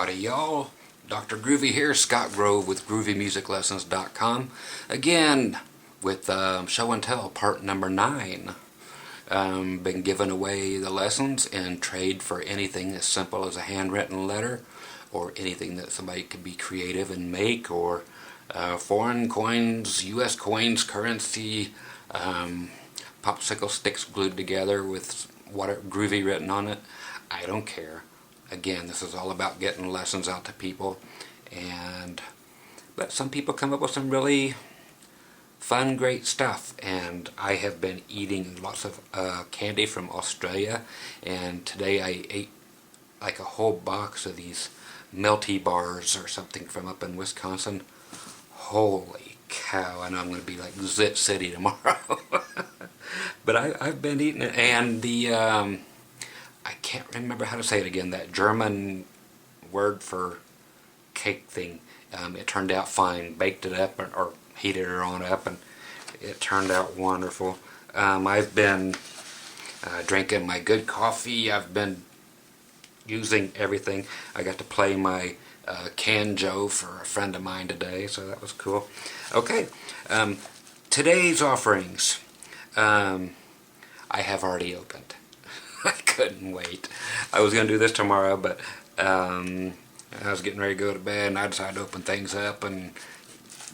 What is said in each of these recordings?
Howdy y'all, Dr. Groovy here, Scott Grove with GroovyMusicLessons.com. Again, with Show and Tell part number 9. Been giving away the lessons in trade for anything as simple as a handwritten letter, or anything that somebody could be creative and make, or foreign coins, US coins, currency, popsicle sticks glued together with Groovy written on it. I don't care. Again, this is all about getting lessons out to people, but some people come up with some really fun, great stuff, and I have been eating lots of candy from Australia, and today I ate like a whole box of these melty bars or something from up in Wisconsin. Holy cow, I know I'm going to be like Zit City tomorrow. But I've been eating it, and the I can't remember how to say it again, that German word for cake thing. It turned out fine. Baked it up or heated it on up, and it turned out wonderful. I've been drinking my good coffee. I've been using everything. I got to play my banjo for a friend of mine today, so that was cool. Okay, today's offerings I have already opened. I couldn't wait. I was going to do this tomorrow, but I was getting ready to go to bed, and I decided to open things up and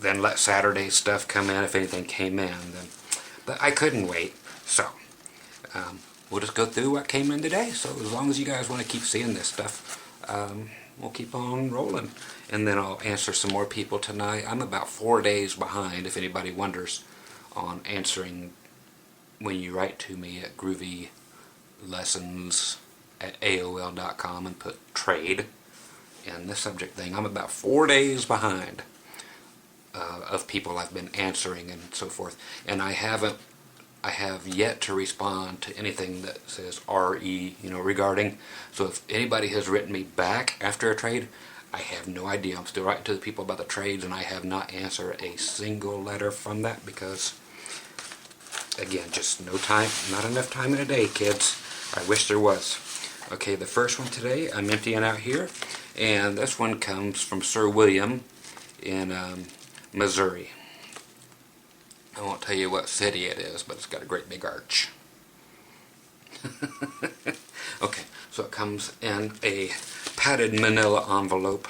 then let Saturday's stuff come in if anything came in. But I couldn't wait, so we'll just go through what came in today. So as long as you guys want to keep seeing this stuff, we'll keep on rolling. And then I'll answer some more people tonight. I'm about 4 days behind, if anybody wonders, on answering when you write to me at GroovyLessons@AOL.com and put trade in the subject thing. I'm about 4 days behind of people I've been answering and so forth, and I have yet to respond to anything that says RE, regarding. So if anybody has written me back after a trade, I have no idea. I'm still writing to the people about the trades, and I have not answered a single letter from that because, again, just no time, not enough time in a day, kids. I wish there was. Okay, the first one today, I'm emptying out here, and this one comes from Sir William in Missouri. I won't tell you what city it is, but it's got a great big arch. Okay, so it comes in a padded manila envelope,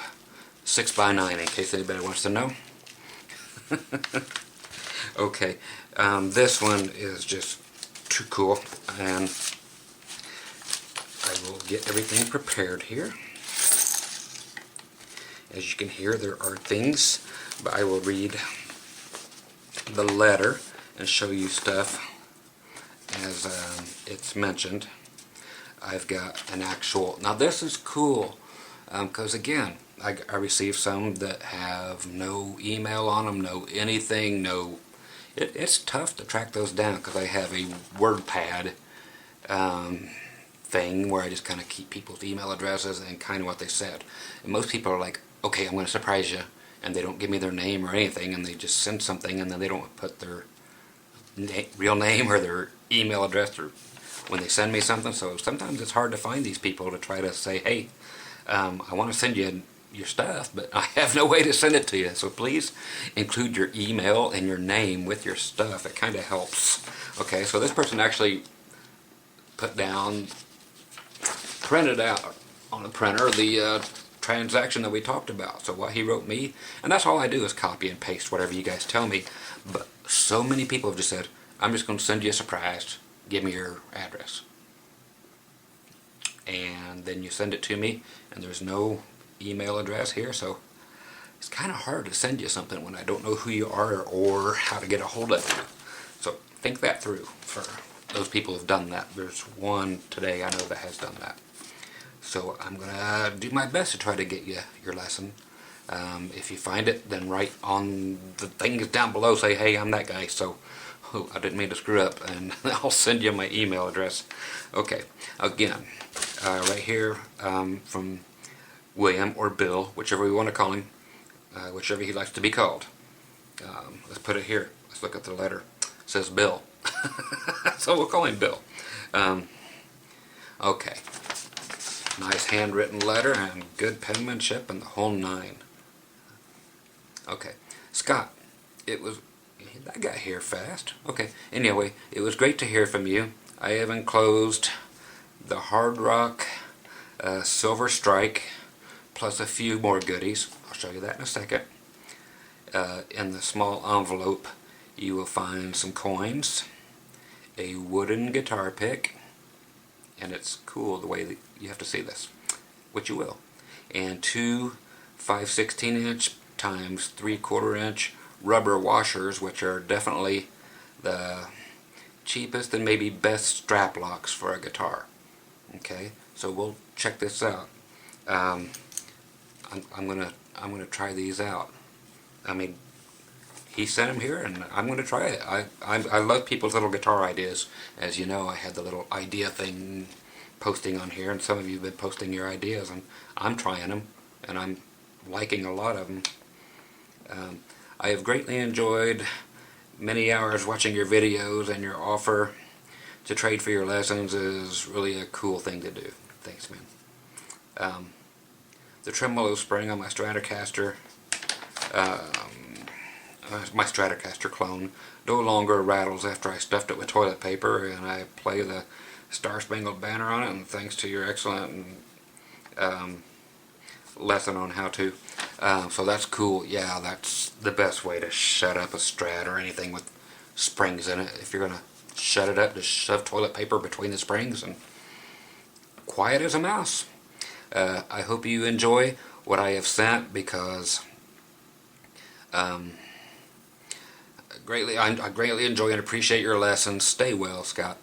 6x9, in case anybody wants to know. Okay, this one is just too cool, and I will get everything prepared here. As you can hear, there are things, but I will read the letter and show you stuff as it's mentioned. I've got an actual, now this is cool, because again, I received some that have no email on them, no anything, no, it's tough to track those down, because I have a WordPad thing where I just kind of keep people's email addresses and kind of what they said. And most people are like, okay, I'm going to surprise you, and they don't give me their name or anything, and they just send something, and then they don't put their real name or their email address or when they send me something. So sometimes it's hard to find these people to try to say, hey, I want to send you your stuff, but I have no way to send it to you, so please include your email and your name with your stuff. It kind of helps. Okay, so this person actually put down, printed out on the printer the transaction that we talked about. So what he wrote me, and that's all I do is copy and paste whatever you guys tell me, but so many people have just said, I'm just going to send you a surprise, give me your address. And then you send it to me, and there's no email address here, so it's kind of hard to send you something when I don't know who you are or how to get a hold of you. So think that through for those people who've done that. There's one today I know that has done that. So I'm going to do my best to try to get you your lesson. If you find it, then write on the things down below, say, hey, I'm that guy, so I didn't mean to screw up, and I'll send you my email address. Okay, again, right here from William or Bill, whichever we want to call him, whichever he likes to be called. Let's put it here. Let's look at the letter. It says Bill. So we'll call him Bill. Okay. Nice handwritten letter and good penmanship and the whole nine. Okay, Scott, that got here fast. Okay, anyway, it was great to hear from you. I have enclosed the Hard Rock Silver Strike plus a few more goodies. I'll show you that in a second. In the small envelope you will find some coins, a wooden guitar pick, and it's cool the way that you have to see this, which you will, and two 5/16 inch times 3/4 inch rubber washers, which are definitely the cheapest and maybe best strap locks for a guitar. Okay, so we'll check this out. I'm gonna try these out. I mean, he sent them here, and I'm gonna try it. I love people's little guitar ideas. As you know, I had the little idea thing posting on here, and some of you have been posting your ideas, and I'm trying them, and I'm liking a lot of them. I have greatly enjoyed many hours watching your videos, and your offer to trade for your lessons is really a cool thing to do. Thanks, man. The tremolo spring on my Stratocaster, my Stratocaster clone, no longer rattles after I stuffed it with toilet paper, and I play the Star Spangled Banner on it, and thanks to your excellent lesson on how to. So that's cool. Yeah, that's the best way to shut up a Strat or anything with springs in it. If you're going to shut it up, just shove toilet paper between the springs and quiet as a mouse. I hope you enjoy what I have sent, because I greatly enjoy and appreciate your lessons. Stay well, Scott,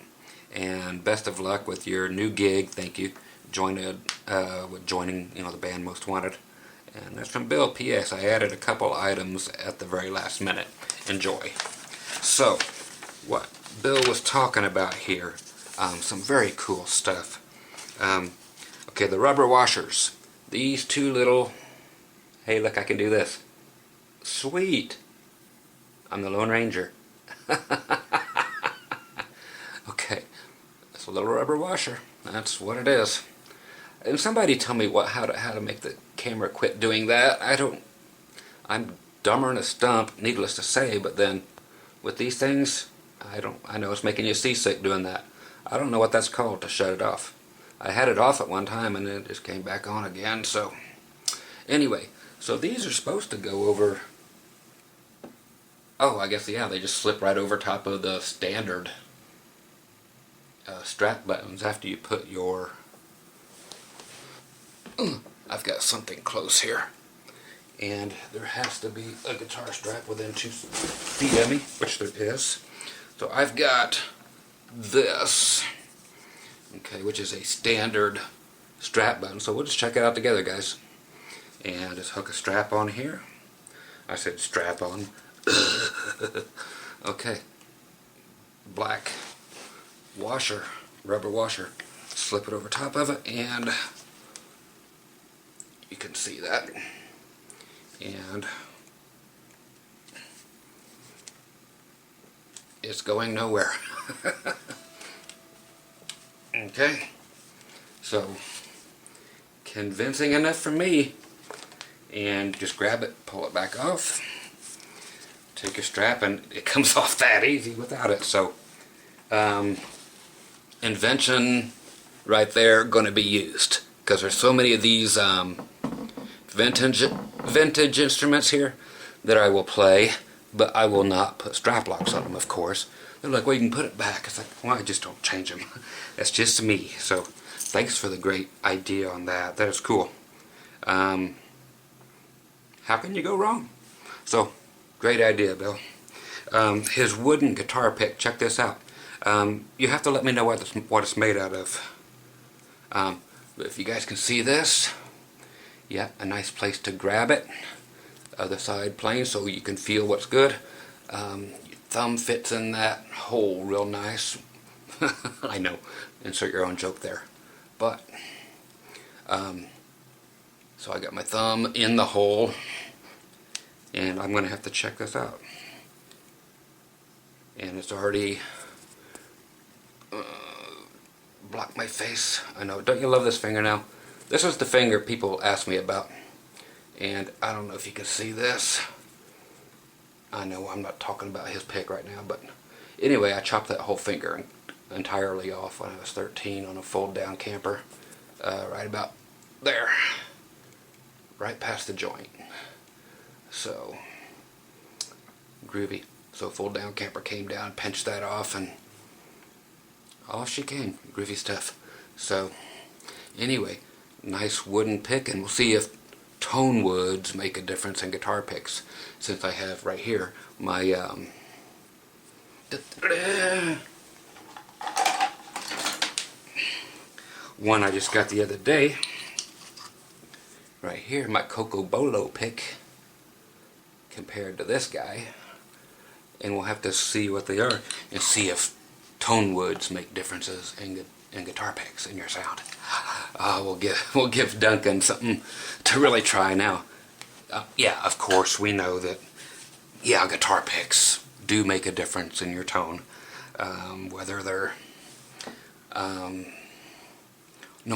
and best of luck with your new gig. Thank you. With joining, the band Most Wanted. And that's from Bill. P.S. I added a couple items at the very last minute. Enjoy. So, what Bill was talking about here, some very cool stuff. Okay, the rubber washers. These two little, hey look, I can do this. Sweet. I'm the Lone Ranger. Okay, it's a little rubber washer. That's what it is. And somebody tell me how to make the camera quit doing that. I'm dumber than a stump, needless to say, but then with these things, I know it's making you seasick doing that. I don't know what that's called to shut it off. I had it off at one time and it just came back on again. So anyway, so these are supposed to go over, oh, I guess, yeah, they just slip right over top of the standard strap buttons after you put your, I've got something close here, and there has to be a guitar strap within 2 feet of me, which there is. So I've got this, okay, which is a standard strap button. So we'll just check it out together, guys. And just hook a strap on here. I said strap on. Okay. Black washer, rubber washer. Slip it over top of it, and you can see that. And it's going nowhere. Okay, so convincing enough for me. And just grab it, pull it back off, take your strap, and it comes off that easy without it. So invention right there going to be used, because there's so many of these vintage instruments here that I will play, but I will not put strap locks on them, of course. They're like, well, you can put it back. It's like, well, I just don't change them. That's just me. So thanks for the great idea on that. That is cool. How can you go wrong? So, great idea, Bill. His wooden guitar pick, check this out. You have to let me know what it's made out of. But if you guys can see this, yeah, a nice place to grab it. Other side plain, so you can feel what's good. Your thumb fits in that hole real nice. I know, insert your own joke there. But, so I got my thumb in the hole, and I'm going to have to check this out. And it's already blocked my face. I know, don't you love this fingernail? This is the finger people ask me about. And I don't know if you can see this. I know I'm not talking about his pick right now, but anyway, I chopped that whole finger entirely off when I was 13 on a fold-down camper. Right about there. Right past the joint. So, groovy. So fold-down camper came down, pinched that off, and off she came. Groovy stuff. So, anyway, nice wooden pick, and we'll see if tone woods make a difference in guitar picks, since I have right here my one I just got the other day. Right here, my Coco Bolo pick compared to this guy, and we'll have to see what they are and see if tone woods make differences in guitar picks in your sound. We'll give Duncan something to really try now. Yeah, of course we know that. Yeah, guitar picks do make a difference in your tone, whether they're no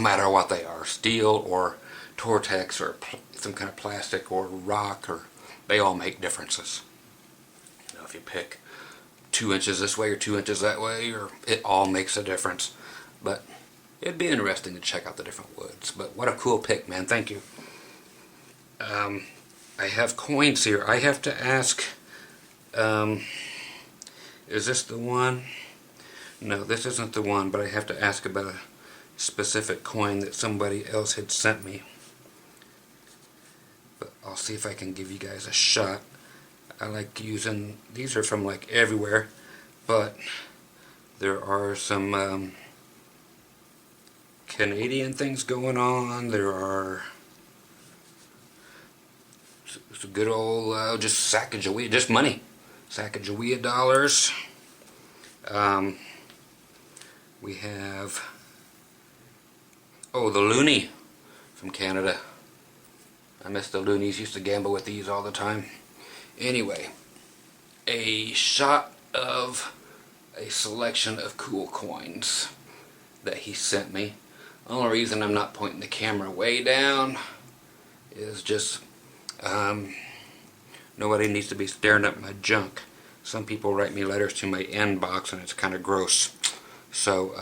matter what they are, steel or Tortex or some kind of plastic or rock, or they all make differences. You know, if you pick 2 inches this way or 2 inches that way, or it all makes a difference. But it'd be interesting to check out the different woods. But what a cool pick, man. Thank you. I have coins here. I have to ask, is this the one? No, this isn't the one, but I have to ask about a specific coin that somebody else had sent me. But I'll see if I can give you guys a shot. I like using, these are from like everywhere, but there are some Canadian things going on. There are some good old just Sacagawea, just money, Sacagawea dollars. We have, oh, the loonie from Canada. I miss the loonies. Used to gamble with these all the time. Anyway, a shot of a selection of cool coins that he sent me. The only reason I'm not pointing the camera way down is just nobody needs to be staring at my junk. Some people write me letters to my inbox and it's kind of gross. So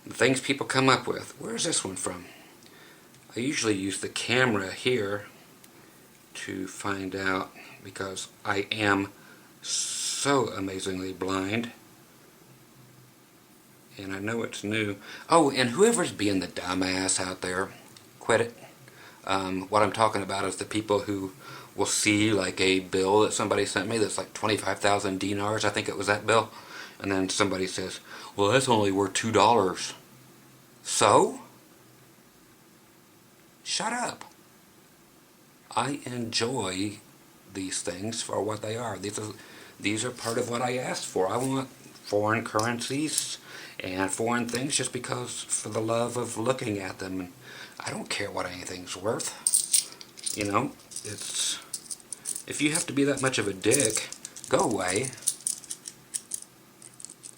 the things people come up with. Where's this one from? I usually use the camera here to find out, because I am so amazingly blind. And I know it's new. Oh, and whoever's being the dumbass out there, quit it. What I'm talking about is the people who will see like a bill that somebody sent me that's like 25,000 dinars, I think it was that bill. And then somebody says, well, that's only worth $2. So? Shut up. I enjoy these things for what they are. These are part of what I asked for. I want foreign currencies and foreign things just because, for the love of looking at them. And I don't care what anything's worth. You know, it's, if you have to be that much of a dick, go away.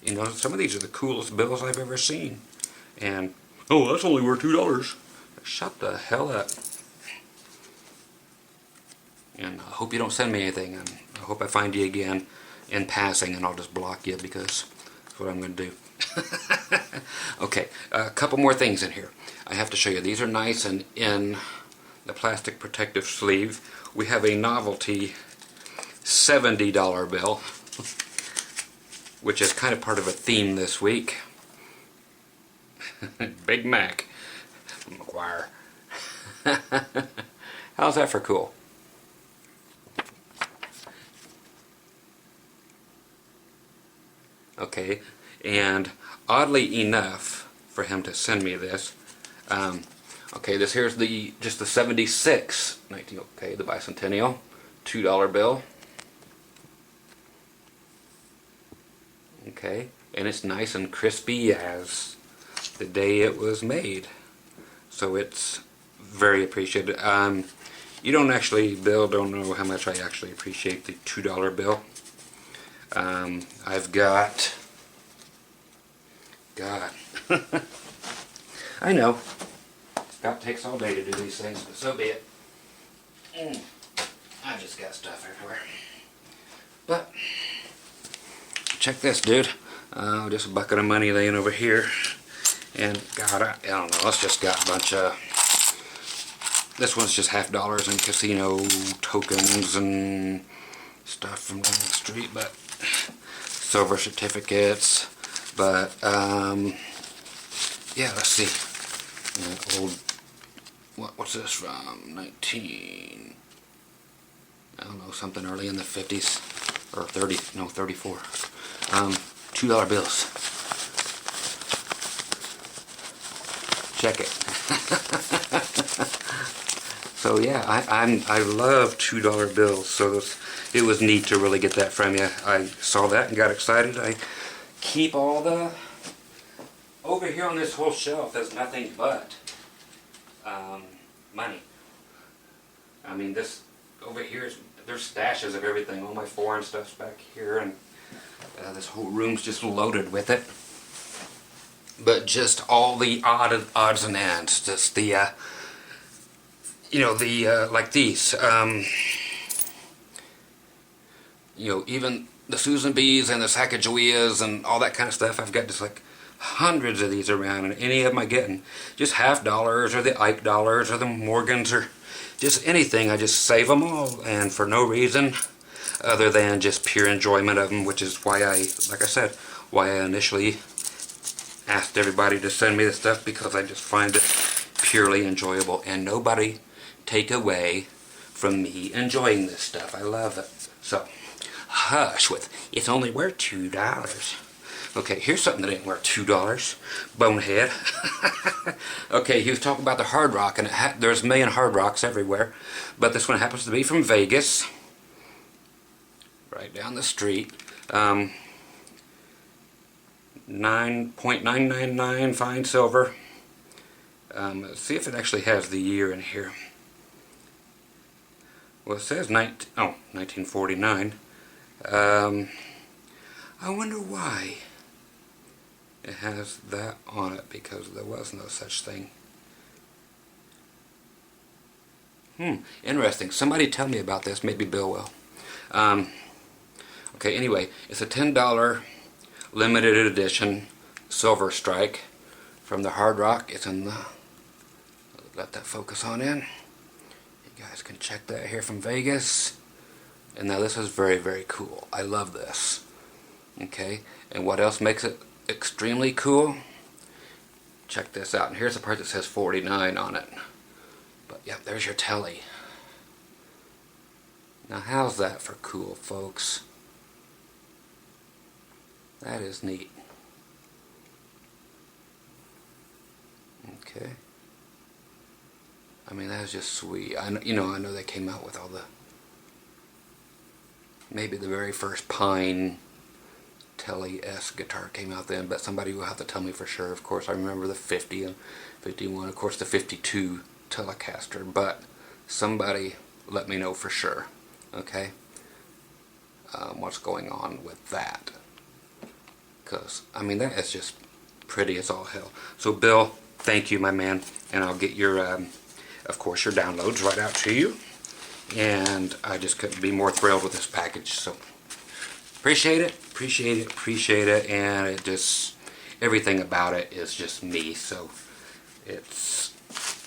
You know, some of these are the coolest bills I've ever seen. And, oh, that's only worth $2. Shut the hell up. And I hope you don't send me anything. And I hope I find you again in passing and I'll just block you, because that's what I'm going to do. Okay, a couple more things in here I have to show you. These are nice and in the plastic protective sleeve. We have a novelty $70 bill, which is kind of part of a theme this week. Big Mac McGuire. How's that for cool? Okay, and oddly enough, for him to send me this, okay, this here's just the 76, okay, the bicentennial $2 bill. Okay, and it's nice and crispy as the day it was made, so it's very appreciated. You don't actually, Bill, don't know how much I actually appreciate the $2 bill. I've got, God, I know. Scott takes all day to do these things, but so be it. I just got stuff everywhere. But, check this, dude. Just a bucket of money laying over here. And, God, I don't know, it's just got a bunch of... This one's just $50 in casino tokens and stuff from down the street, but silver certificates. But yeah, let's see. Old, what's this from? 19, I don't know, something early in the 50s or 30, no, 34. $2 bills. Check it. So yeah, I love $2 bills, so it was neat to really get that from you. I saw that and got excited. I keep all the... Over here on this whole shelf, there's nothing but money. I mean, this over here, there's stashes of everything. All my foreign stuff's back here, and this whole room's just loaded with it. But just all the odds and ends, just the... you know, like these, you know, even the Susan B's and the Sacagaweas and all that kind of stuff. I've got just like hundreds of these around, and any of them I getting just $50 or the Ike dollars or the Morgans or just anything. I just save them all, and for no reason other than just pure enjoyment of them, which is why like I said, why I initially asked everybody to send me this stuff, because I just find it purely enjoyable, and nobody take away from me enjoying this stuff. I love it. So, hush with, it's only worth $2. Okay, here's something that ain't worth $2. Bonehead. Okay, he was talking about the Hard Rock, and there's a million Hard Rocks everywhere, but this one happens to be from Vegas, right down the street. 9.999 fine silver. Let's see if it actually has the year in here. Well, it says 1949. I wonder why it has that on it, because there was no such thing. Interesting. Somebody tell me about this. Maybe Bill will. Okay, anyway, it's a $10 limited edition Silver Strike from the Hard Rock. It's in the... Let that focus on in. You guys can check that here from Vegas. And now this is very, very cool. I love this. Okay, and what else makes it extremely cool? Check this out. And here's the part that says 49 on it. But yep, there's your telly. Now how's that for cool, folks? That is neat. Okay. I mean, that is just sweet. I know they came out with all the... Maybe the very first Pine Telly-esque guitar came out then, but somebody will have to tell me for sure. Of course, I remember the 50 and 51, of course the 52 Telecaster, but somebody let me know for sure, okay, what's going on with that. Because, I mean, that is just pretty as all hell. So, Bill, thank you, my man, and I'll get your, of course, your downloads right out to you. And I just couldn't be more thrilled with this package. So, appreciate it, and it just, everything about it is just me. So, it's,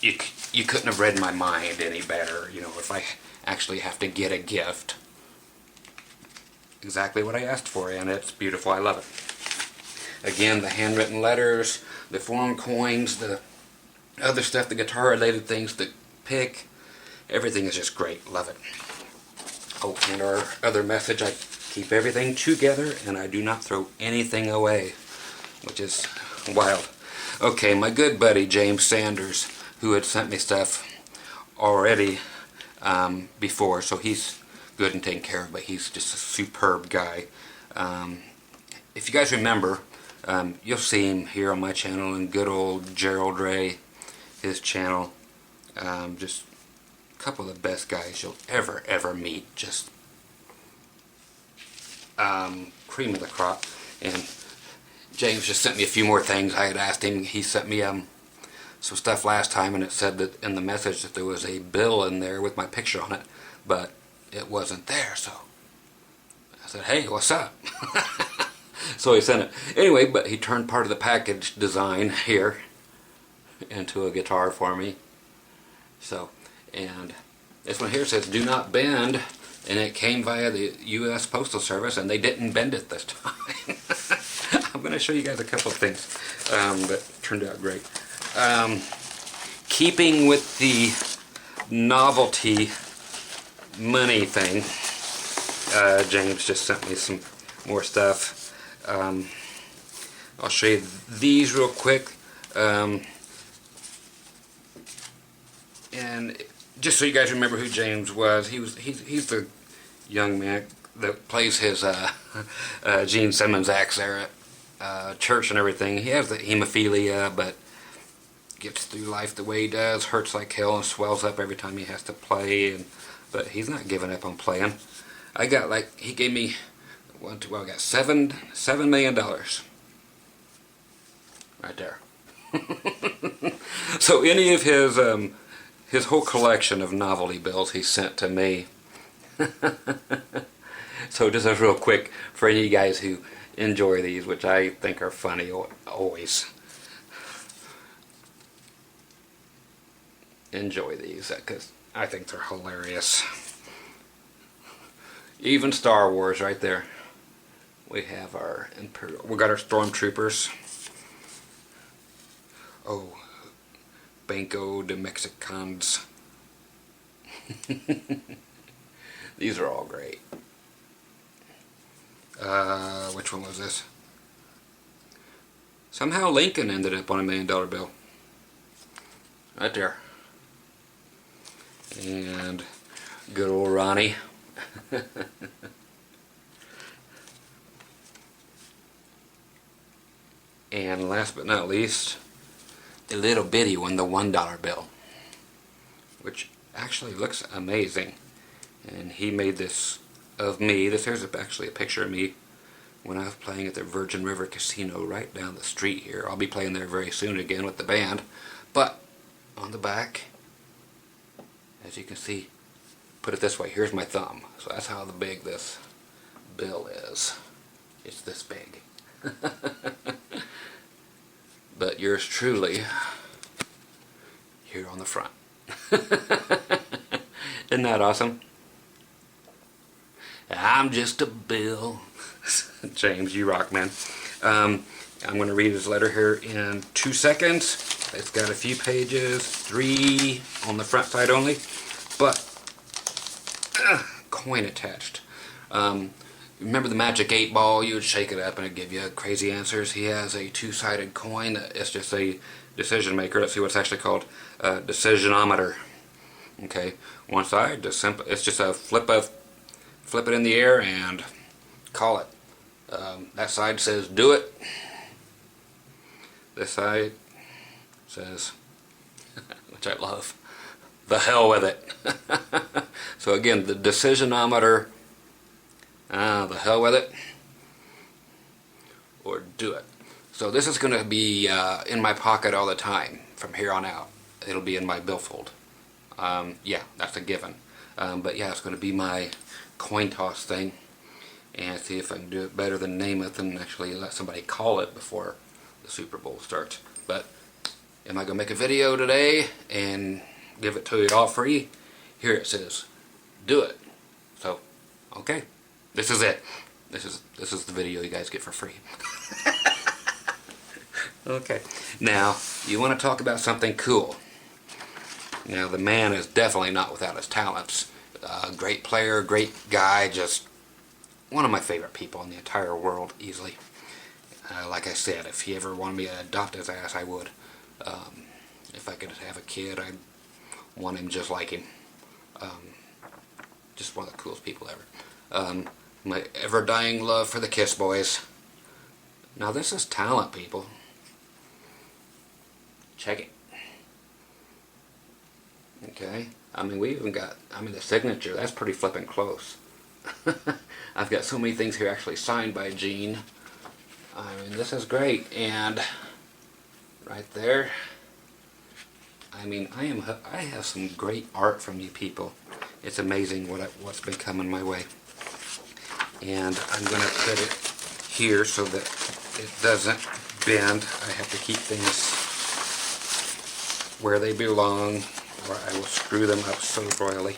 you couldn't have read my mind any better, you know, if I actually have to get a gift. Exactly what I asked for, and it's beautiful. I love it. Again, the handwritten letters, the foreign coins, the other stuff, the guitar-related things, the pick, everything is just great. Love it. Oh, and our other message, I keep everything together, and I do not throw anything away, which is wild. Okay, my good buddy James Sanders, who had sent me stuff already before, so he's good and taken care of, but he's just a superb guy. If you guys remember, you'll see him here on my channel, and good old Gerald Ray, his channel. Just a couple of the best guys you'll ever meet. Just cream of the crop. And James just sent me a few more things I had asked him. He sent me some stuff last time, and it said that in the message that there was a bill in there with my picture on it, but it wasn't there. So I said, hey, what's up? So he sent it anyway, but he turned part of the package design here into a guitar for me. So, and this one here says do not bend, and it came via the U.S. Postal Service, and they didn't bend it this time. I'm going to show you guys a couple of things that turned out great. Keeping with the novelty money thing, James just sent me some more stuff. I'll show you these real quick. And just so you guys remember who James was, he's the young man that plays his Gene Simmons acts there at church and everything. He has the hemophilia, but gets through life the way he does, hurts like hell and swells up every time he has to play, but he's not giving up on playing. I got he gave me I got $7 million right there. So any of his whole collection of novelty bills he sent to me. So just as real quick for any of you guys who enjoy these, which I think are funny always. Enjoy these because I think they're hilarious. Even Star Wars right there. We have our Imperial. We got our Stormtroopers. Oh, Banco de Mexicans. These are all great. Which one was this? Somehow Lincoln ended up on $1 million bill. Right there. And good old Ronnie. And last but not least, the little bitty one, the $1 bill, which actually looks amazing. And he made this of me. This here's actually a picture of me when I was playing at the Virgin River Casino right down the street here. I'll be playing there very soon again with the band. But on the back, as you can see, put it this way, here's my thumb. So that's how big this bill is. It's this big. But yours truly here on the front. Isn't that awesome? I'm just a bill. James, you rock, man. I'm going to read his letter here in 2 seconds. It's got a few pages, 3 on the front side only, but coin attached. Remember the magic 8 ball? You would shake it up and it'd give you crazy answers. He has a 2-sided coin. It's just a decision maker. Let's see what it's actually called. Decisionometer. Okay, one side, it's just a flip it in the air and call it. That side says do it. This side says, which I love, the hell with it. So again, the decisionometer, the hell with it, or do it. So this is going to be in my pocket all the time from here on out. It'll be in my billfold. Yeah, that's a given. But yeah, it's going to be my coin toss thing, and see if I can do it better than Namath and actually let somebody call it before the Super Bowl starts. But am I going to make a video today and give it to you all free? Here it says, do it. So, okay, this is it. This is the video you guys get for free. Okay, now you want to talk about something cool. Now the man is definitely not without his talents. Great player, great guy, just one of my favorite people in the entire world, easily. Like I said, if he ever wanted me to adopt his ass, I would. If I could have a kid, I'd want him just like him. Just one of the coolest people ever. My ever-dying love for the Kiss Boys. Now this is talent, people. Check it. Okay, I mean, we even got, the signature, that's pretty flippin' close. I've got so many things here actually signed by Gene. I mean, this is great. And right there, I mean, I have some great art from you people. It's amazing what's been coming my way. And I'm going to put it here so that it doesn't bend. I have to keep things where they belong, or I will screw them up so royally.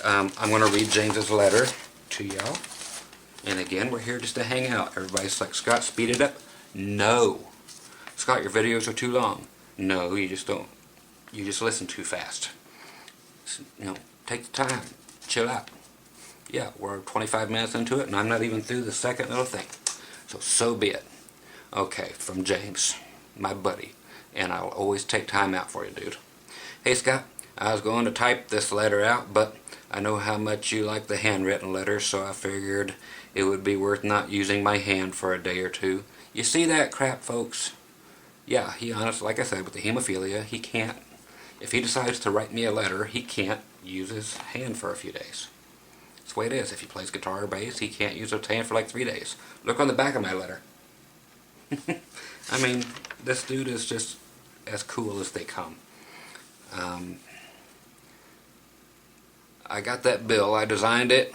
I'm going to read James's letter to y'all. And again, we're here just to hang out. Everybody's like, Scott, speed it up. No. Scott, your videos are too long. No, you just don't. You just listen too fast. You know, take the time. Chill out. Yeah, we're 25 minutes into it, and I'm not even through the second little thing. So be it. Okay, from James, my buddy. And I'll always take time out for you, dude. Hey, Scott, I was going to type this letter out, but I know how much you like the handwritten letters, so I figured it would be worth not using my hand for a day or two. You see that crap, folks? Yeah, he honestly, like I said, with the hemophilia, he can't. If he decides to write me a letter, he can't use his hand for a few days. That's the way it is. If he plays guitar or bass, he can't use his hand for like 3 days. Look on the back of my letter. I mean, this dude is just as cool as they come. I got that bill. I designed it,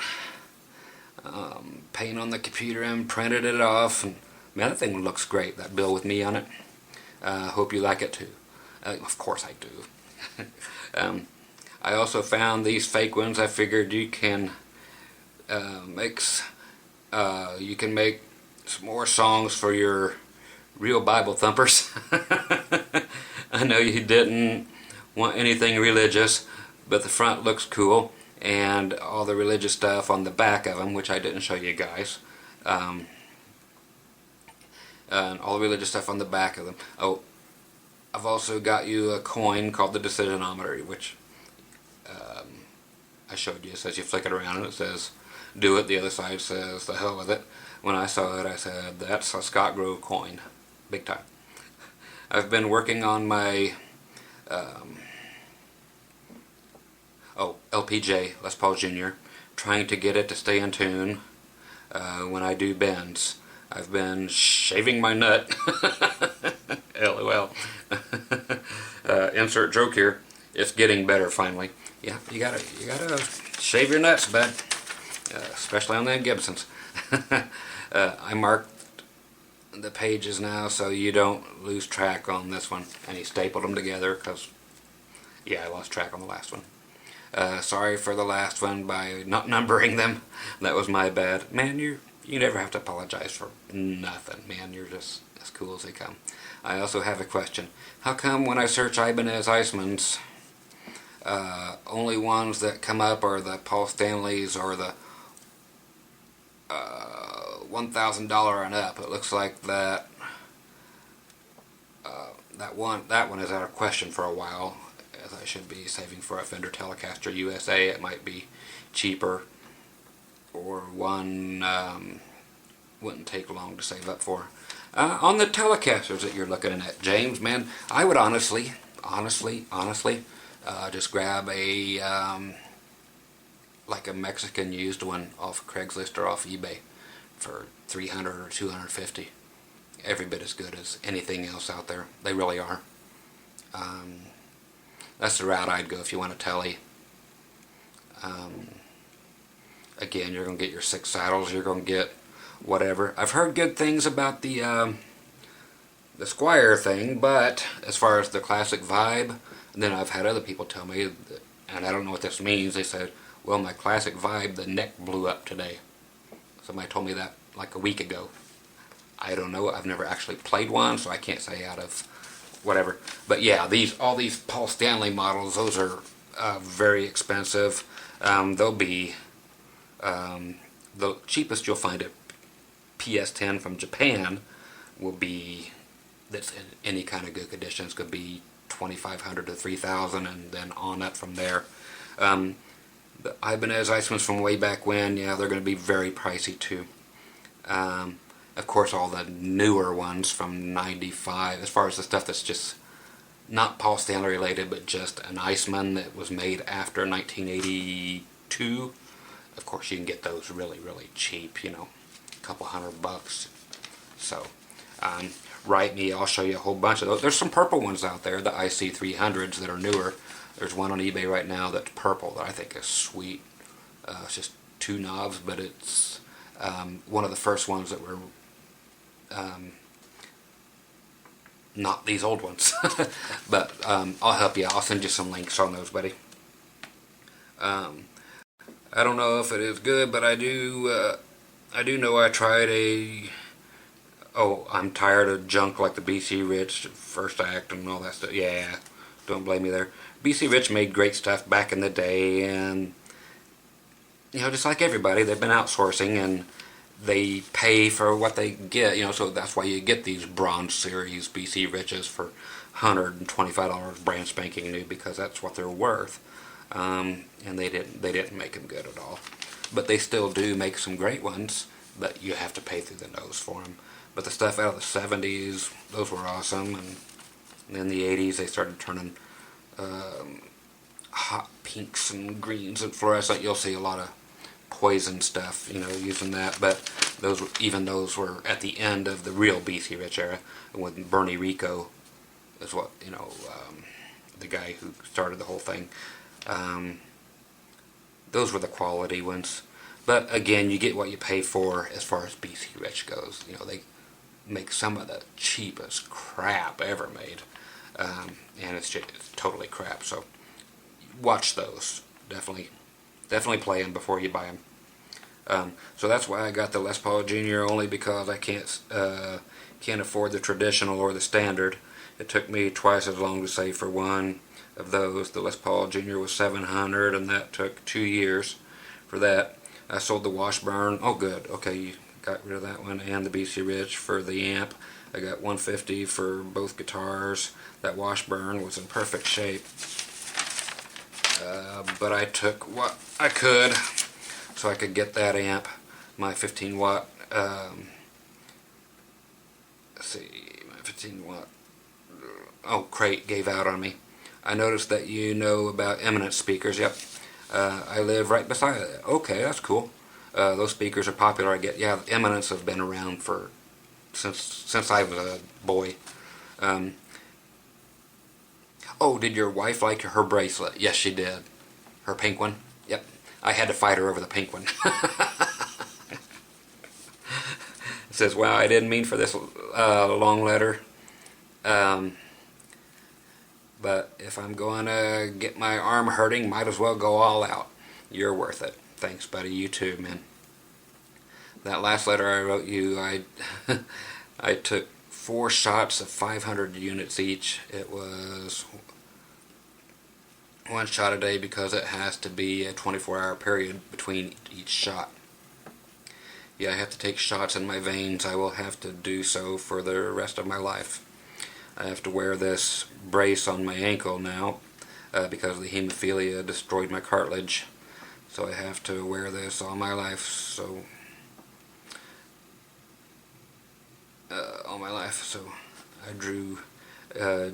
paint on the computer and printed it off. And man, that thing looks great, that bill with me on it. Hope you like it too. Of course I do. I also found these fake ones. I figured you can make some more songs for your real Bible thumpers. I know you didn't want anything religious, but the front looks cool, and all the religious stuff on the back of them, which I didn't show you guys. And all the religious stuff on the back of them. Oh, I've also got you a coin called the Decisionometer, which I showed you. It says you flick it around and it says do it. The other side says the hell with it. When I saw it, I said that's a Scott Grove coin, big time. I've been working on my LPJ, Les Paul Jr., trying to get it to stay in tune when I do bends. I've been shaving my nut. LOL. Insert joke here. It's getting better finally. Yeah, you gotta shave your nuts, bud. Especially on them Gibsons. I marked the pages now so you don't lose track on this one. And he stapled them together because, yeah, I lost track on the last one. Sorry for the last one by not numbering them. That was my bad. Man, you never have to apologize for nothing, man. You're just as cool as they come. I also have a question. How come when I search Ibanez Eisman's, only ones that come up are the Paul Stanleys or the $1,000 and up? It looks like that that one is out of question for a while, as I should be saving for a Fender Telecaster USA. It might be cheaper, or one wouldn't take long to save up for. On the Telecasters that you're looking at, James, man, I would honestly, just grab a like a Mexican used one off Craigslist or off eBay for $300 or $250. Every bit as good as anything else out there. They really are. That's the route I'd go if you want a Tele. Again, you're going to get your 6 saddles. You're going to get whatever. I've heard good things about the Squire thing, but as far as the classic vibe, and then I've had other people tell me, that, and I don't know what this means, they said, well, my classic vibe, the neck blew up today. Somebody told me that like a week ago. I don't know. I've never actually played one, so I can't say out of whatever. But yeah, all these Paul Stanley models, those are very expensive. They'll be the cheapest you'll find at PS10 from Japan will be, that's in any kind of good conditions, could be $2,500 to $3,000, and then on up from there. The Ibanez Eismans from way back when, yeah, they're going to be very pricey too. Of course, all the newer ones from '95, as far as the stuff that's just not Paul Stanley related, but just an Iceman that was made after 1982. Of course, you can get those really, really cheap, you know, a couple $100. So, write me. I'll show you a whole bunch of those. There's some purple ones out there, the IC300s that are newer. There's one on eBay right now that's purple that I think is sweet. It's just 2 knobs, but it's one of the first ones that were not these old ones. But I'll help you. I'll send you some links on those, buddy. I don't know if it is good, but I do know I tried a... Oh, I'm tired of junk like the BC Rich First Act and all that stuff. Yeah, don't blame me there. BC Rich made great stuff back in the day, and you know, just like everybody, they've been outsourcing and they pay for what they get. You know, so that's why you get these Bronze Series BC Riches for $125 brand spanking new, because that's what they're worth. And they didn't make them good at all, but they still do make some great ones, but you have to pay through the nose for them. But the stuff out of the 70s, those were awesome, and in the 80s they started turning hot pinks and greens and fluorescent. You'll see a lot of Poison stuff, you know, using that, but those were at the end of the real BC Rich era, when Bernie Rico is what, you know, the guy who started the whole thing. Those were the quality ones, but again, you get what you pay for as far as BC Rich goes. You know, they make some of the cheapest crap ever made, and it's totally crap. So watch those. Definitely play them before you buy them. So that's why I got the Les Paul Jr. only because I can't afford the traditional or the standard. It took me twice as long to save for one of those. The Les Paul Jr. was $700, and that took 2 years for that. I sold the Washburn. Oh, good. Okay, you got rid of that one, and the BC Rich for the amp. I got $150 for both guitars. That Washburn was in perfect shape. But I took what I could so I could get that amp, my 15 watt, let's see, my 15 watt, crate gave out on me. I noticed that you know about Eminence speakers. Yep, I live right beside it. Okay, that's cool. Those speakers are popular, I get. Yeah, Eminence have been around for since I was a boy. Oh, did your wife like her bracelet? Yes, she did. Her pink one? Yep. I had to fight her over the pink one. It says, wow, I didn't mean for this long letter. But if I'm going to get my arm hurting, might as well go all out. You're worth it. Thanks, buddy. You too, man. That last letter I wrote you, I took 4 shots of 500 units each. It was 1 shot a day because it has to be a 24-hour period between each shot. Yeah, I have to take shots in my veins. I will have to do so for the rest of my life. I have to wear this brace on my ankle now because the hemophilia destroyed my cartilage. So I have to wear this all my life. So So I drew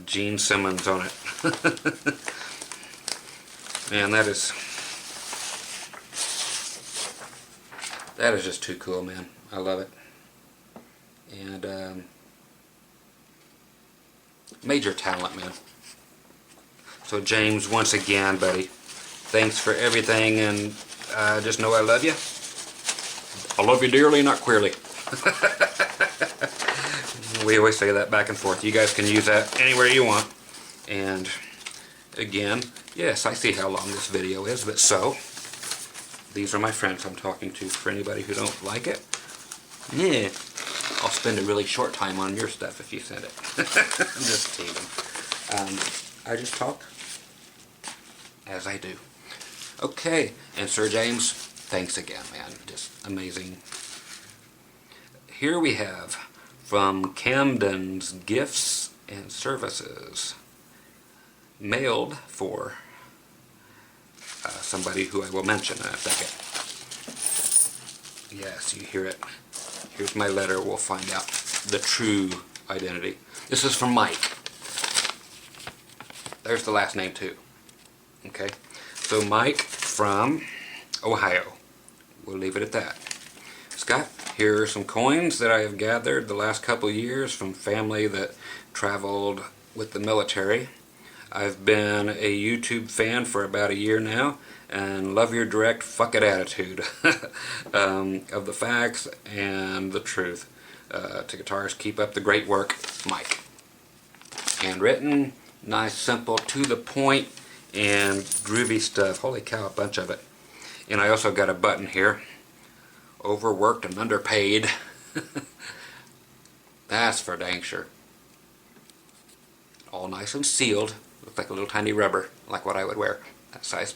Gene Simmons on it. Man, that is just too cool, man. I love it. And major talent, man. So James, once again, buddy, thanks for everything, and just know I love you. I love you dearly, not queerly. We always say that back and forth. You guys can use that anywhere you want. And again, yes, I see how long this video is, but so, these are my friends I'm talking to. For anybody who don't like it, yeah, I'll spend a really short time on your stuff if you send it. I'm just teasing. I just talk as I do. Okay, and Sir James, thanks again, man. Just amazing. Here we have from Camden's Gifts and Services, mailed for somebody who I will mention in a second. Yes, you hear it. Here's my letter. We'll find out the true identity. This is from Mike. There's the last name too. Okay, so Mike from Ohio. We'll leave it at that. Scott, here are some coins that I have gathered the last couple years from family that traveled with the military. I've been a YouTube fan for about a year now and love your direct fuck it attitude of the facts and the truth. To guitarists, keep up the great work, Mike. Handwritten, nice, simple, to the point, and groovy stuff. Holy cow, a bunch of it. And I also got a button here. Overworked and underpaid. That's for dang sure. All nice and sealed. Looks like a little tiny rubber, like what I would wear. That size.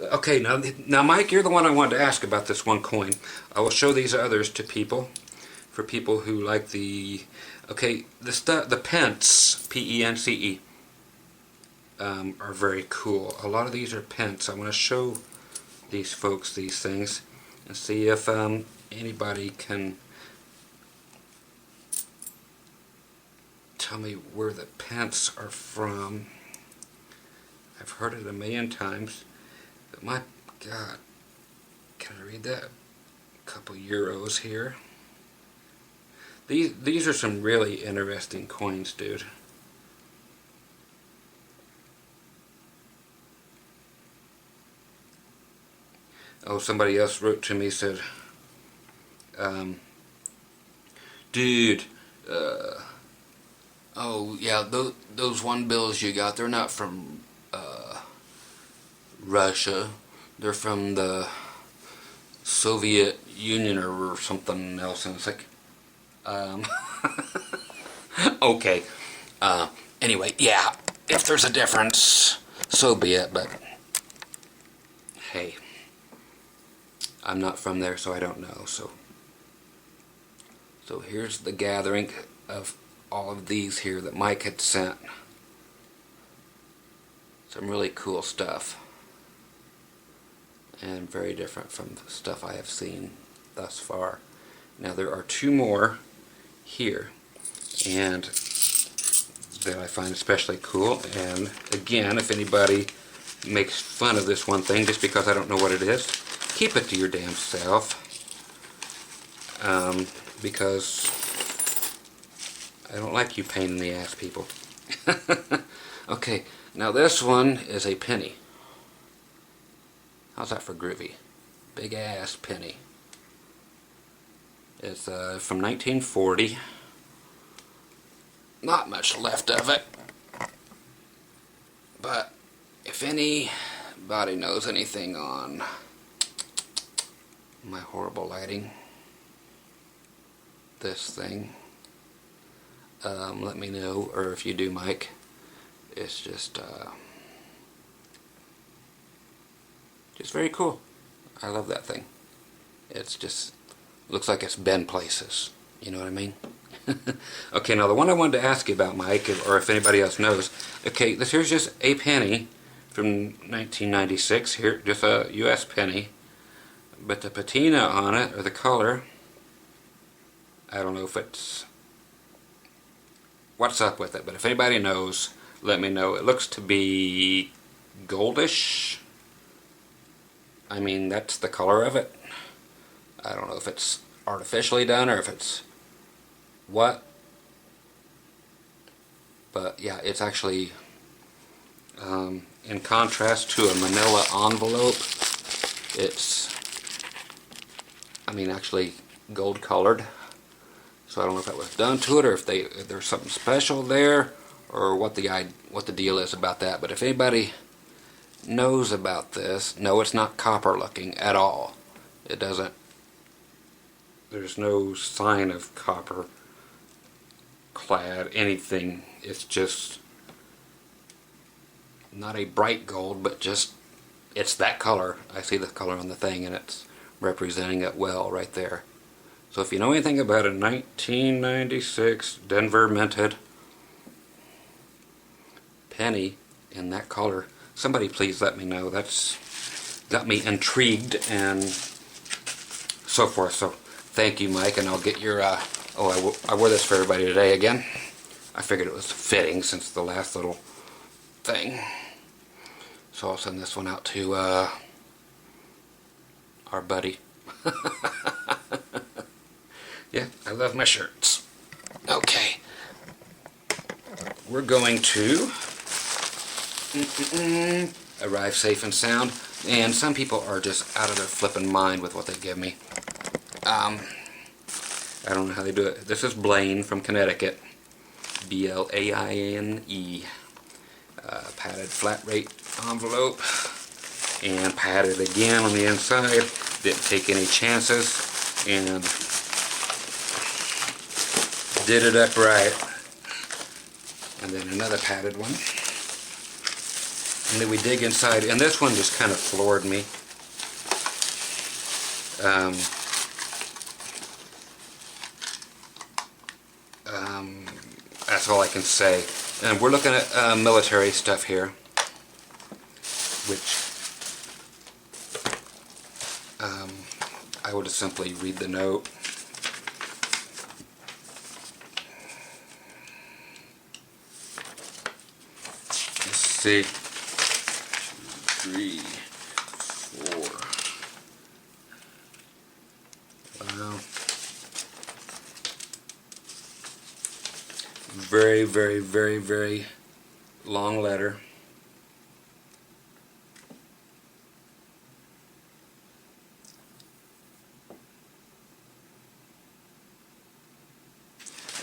Okay, now Mike, you're the one I wanted to ask about this one coin. I will show these others to people, for people who like the, okay, the pence, P-E-N-C-E, are very cool. A lot of these are pence. I want to show these folks these things and see if anybody can tell me where the pence are from. I've heard it a million times, but my God, can I read that? A couple euros here. These are some really interesting coins, dude. Oh, somebody else wrote to me, said, dude, oh yeah, those one bills you got, they're not from Russia. They're from the Soviet Union or something else. And it's like, okay. Anyway, yeah, if there's a difference, so be it, but hey, I'm not from there, so I don't know. So here's the gathering of all of these here that Mike had sent. Some really cool stuff, and very different from the stuff I have seen thus far. Now there are two more here, and that I find especially cool. And again, if anybody makes fun of this one thing just because I don't know what it is, keep it to your damn self, because I don't like you pain in the ass people. Okay, now this one is a penny. How's that for groovy? Big ass penny. It's from 1940. Not much left of it, but if anybody knows anything on my horrible lighting, this thing, let me know. Or if you do, Mike, it's just very cool. I love that thing. It's just looks like it's been places, you know what I mean? Okay, now the one I wanted to ask you about, Mike, or if anybody else knows, okay, here's just a penny from 1996, here, just a US penny, but the patina on it, or the color, I don't know if it's, what's up with it, but if anybody knows, let me know. It looks to be goldish. I mean, that's the color of it. I don't know if it's artificially done or if it's what, but yeah, it's actually in contrast to a manila envelope, it's, I mean, actually gold colored. So I don't know if that was done to it, or if there's something special there, or what the deal is about that. But if anybody knows about this, no, it's not copper looking at all. It doesn't. There's no sign of copper clad anything. It's just not a bright gold, but just it's that color. I see the color on the thing, and it's representing it well right there. So if you know anything about a 1996 Denver minted penny in that color, somebody please let me know. That's got me intrigued and so forth. So thank you, Mike, and I'll get your, I wore this for everybody today again. I figured it was fitting since the last little thing. So I'll send this one out to our buddy. Yeah, I love my shirts. Okay. We're going to arrive safe and sound. And some people are just out of their flippin' mind with what they give me. I don't know how they do it. This is Blaine from Connecticut. Blaine. Padded flat rate envelope. And padded again on the inside. Didn't take any chances. And did it up right. And then another padded one. And then we dig inside, and this one just kind of floored me. That's all I can say. And we're looking at military stuff here, which I will just simply read the note. Let's see. 3, 4. Wow. Very, very, very, very long letter.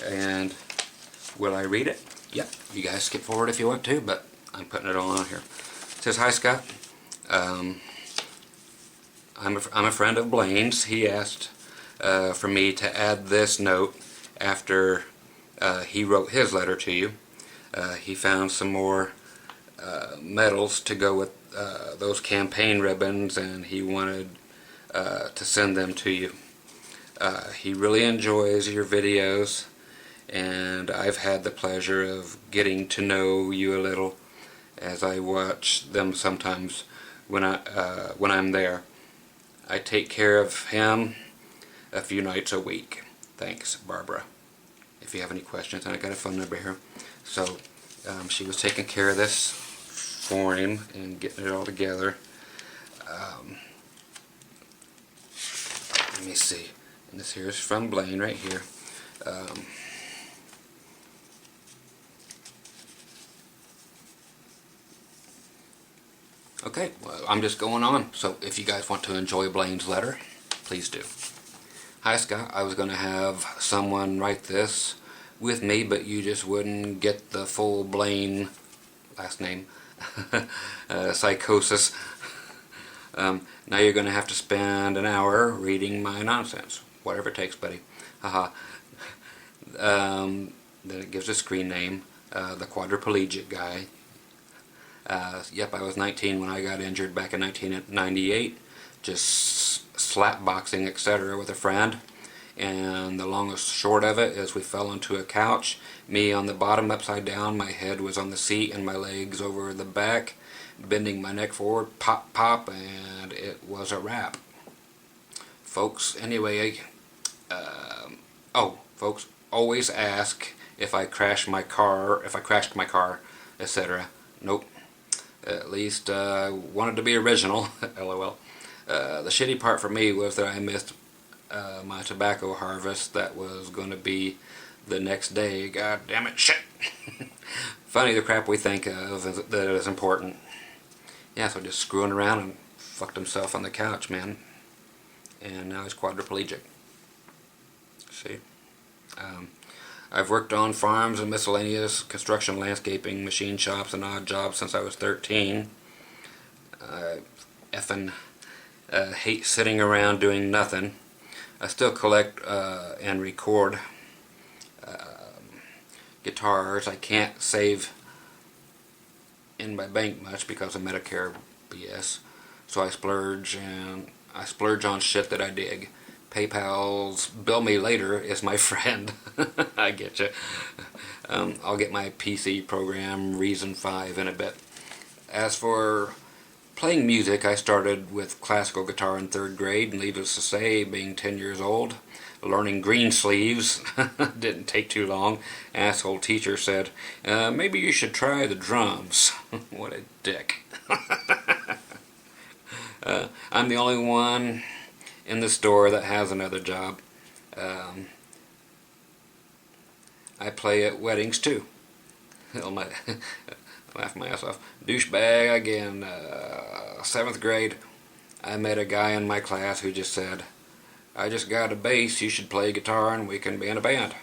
And will I read it? Yep. You guys skip forward if you want to, but I'm putting it all on here. It says, "Hi Scott. I'm a friend of Blaine's. He asked for me to add this note after he wrote his letter to you. He found some more medals to go with those campaign ribbons, and he wanted to send them to you. He really enjoys your videos, and I've had the pleasure of getting to know you a little as I watch them sometimes when I'm there. I take care of him a few nights a week. Thanks, Barbara." If you have any questions, and I got a phone number here. So she was taking care of this for him and getting it all together. Let me see. And this here is from Blaine right here. Okay, well, I'm just going on. So if you guys want to enjoy Blaine's letter, please do. "Hi Scott, I was going to have someone write this with me, but you just wouldn't get the full Blaine last name psychosis. Now you're going to have to spend an hour reading my nonsense. Whatever it takes, buddy. Haha." Then it gives a screen name, the quadriplegic guy. Yep, I was 19 when I got injured back in 1998. Just slap boxing, etc. with a friend. And the long and short of it is we fell onto a couch. Me on the bottom upside down, my head was on the seat and my legs over the back, bending my neck forward, pop, pop, and it was a wrap. Folks, anyway, folks always ask if I crashed my car, etc. Nope. At least wanted to be original, lol. The shitty part for me was that I missed my tobacco harvest that was going to be the next day. God damn it, shit. Funny the crap we think of that is important. Yeah, so just screwing around and fucked himself on the couch, man. And now he's quadriplegic. See? I've worked on farms and miscellaneous construction, landscaping, machine shops, and odd jobs since I was 13. I effing hate sitting around doing nothing. I still collect and record guitars. I can't save in my bank much because of Medicare BS. So I splurge on shit that I dig. PayPal's bill me later is my friend. I get you. I'll get my PC program Reason 5 in a bit. As for playing music, I started with classical guitar in 3rd grade, and needless to say, being 10 years old, learning green sleeves didn't take too long. Asshole teacher said, maybe you should try the drums. What a dick. I'm the only one in the store that has another job. Um, I play at weddings too. My laugh my ass off. Douchebag again. 7th grade. I met a guy in my class who just said, "I just got a bass. You should play guitar and we can be in a band."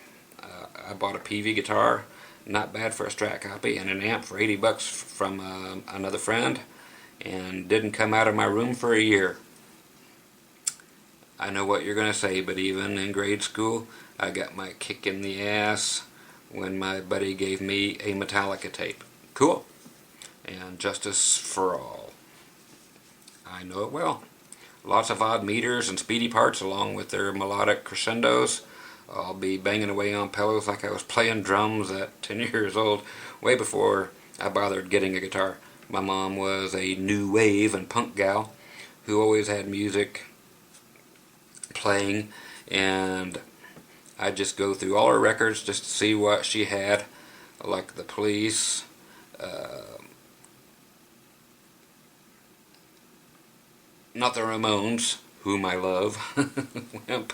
I bought a PV guitar, not bad for a Strat copy, and an amp for $80 from another friend, and didn't come out of my room for a year. I know what you're going to say, but even in grade school, I got my kick in the ass when my buddy gave me a Metallica tape. Cool. And Justice for All. I know it well. Lots of odd meters and speedy parts along with their melodic crescendos. I'll be banging away on pillows like I was playing drums at 10 years old, way before I bothered getting a guitar. My mom was a new wave and punk gal who always had music playing, and I'd just go through all her records just to see what she had, like the Police, not the Ramones, whom I love, Wimp,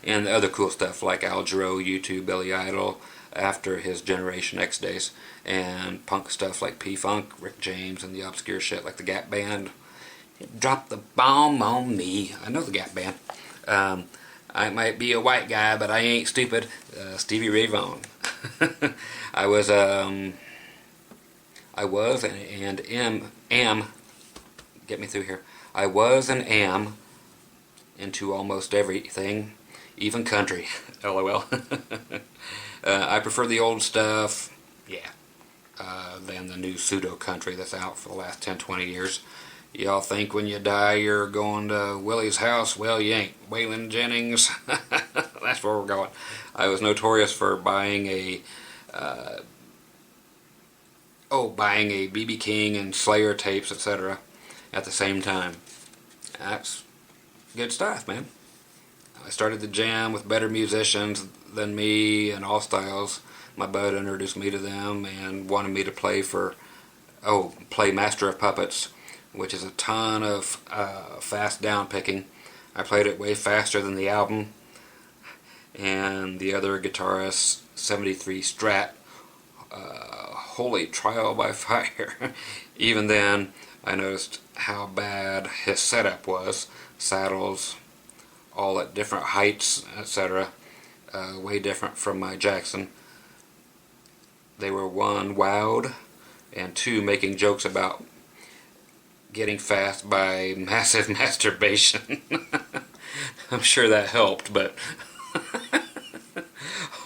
and the other cool stuff like Al Jarreau, U2, Billy Idol, after his Generation X days, and punk stuff like P-Funk, Rick James, and the obscure shit like the Gap Band. Drop the bomb on me. I know the Gap Band. I might be a white guy, but I ain't stupid. Stevie Ray Vaughan. I was and am. Get me through here. I was and am into almost everything, even country. LOL. I prefer the old stuff, yeah, than the new pseudo country that's out for the last 10-20 years. Y'all think when you die you're going to Willie's house? Well, you ain't. Waylon Jennings. That's where we're going. I was notorious for buying a B.B. King and Slayer tapes, etc. at the same time. That's good stuff, man. I started to jam with better musicians than me in all styles. My bud introduced me to them and wanted me to play Master of Puppets, which is a ton of fast down picking. I played it way faster than the album, and the other guitarist's 73 Strat. Holy trial by fire. Even then, I noticed how bad his setup was. Saddles, all at different heights, etc. Way different from my Jackson. They were, one, wowed, and two, making jokes about getting fast by massive masturbation. I'm sure that helped, but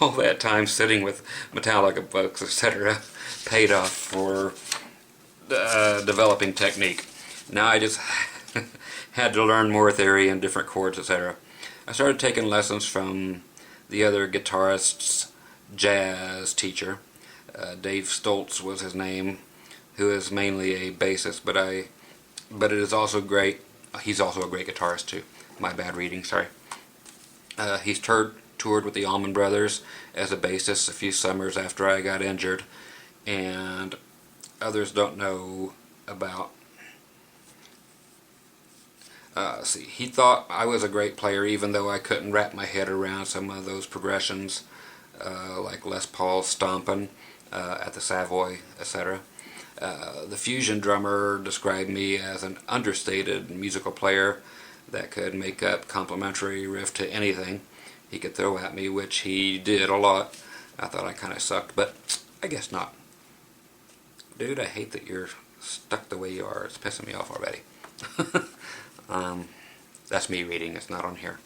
all that time sitting with Metallica books, etc., paid off for developing technique. Now I just had to learn more theory and different chords, etc. I started taking lessons from the other guitarist's jazz teacher. Dave Stoltz was his name, who is mainly a bassist, but it is also great. He's also a great guitarist too. My bad reading, sorry. He's toured with the Allman Brothers as a bassist a few summers after I got injured, and others don't know about. He thought I was a great player even though I couldn't wrap my head around some of those progressions, like Les Paul's stomping at the Savoy, etc. The fusion drummer described me as an understated musical player that could make up complimentary riff to anything he could throw at me, which he did a lot. I thought I kind of sucked, but I guess not. Dude, I hate that you're stuck the way you are. It's pissing me off already. That's me reading. It's not on here.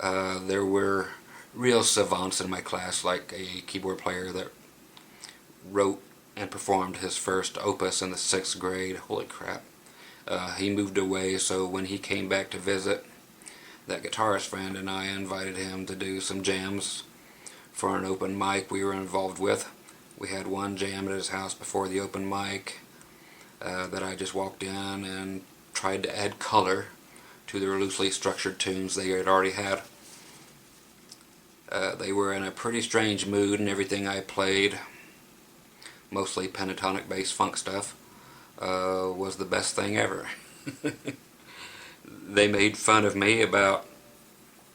There were real savants in my class, like a keyboard player that wrote and performed his first opus in the 6th grade. Holy crap. He moved away, so when he came back to visit, that guitarist friend and I invited him to do some jams for an open mic we were involved with. We had one jam at his house before the open mic that I just walked in and tried to add color to their loosely structured tunes they had already had. They were in a pretty strange mood, and everything I played, mostly pentatonic bass funk stuff, was the best thing ever. They made fun of me about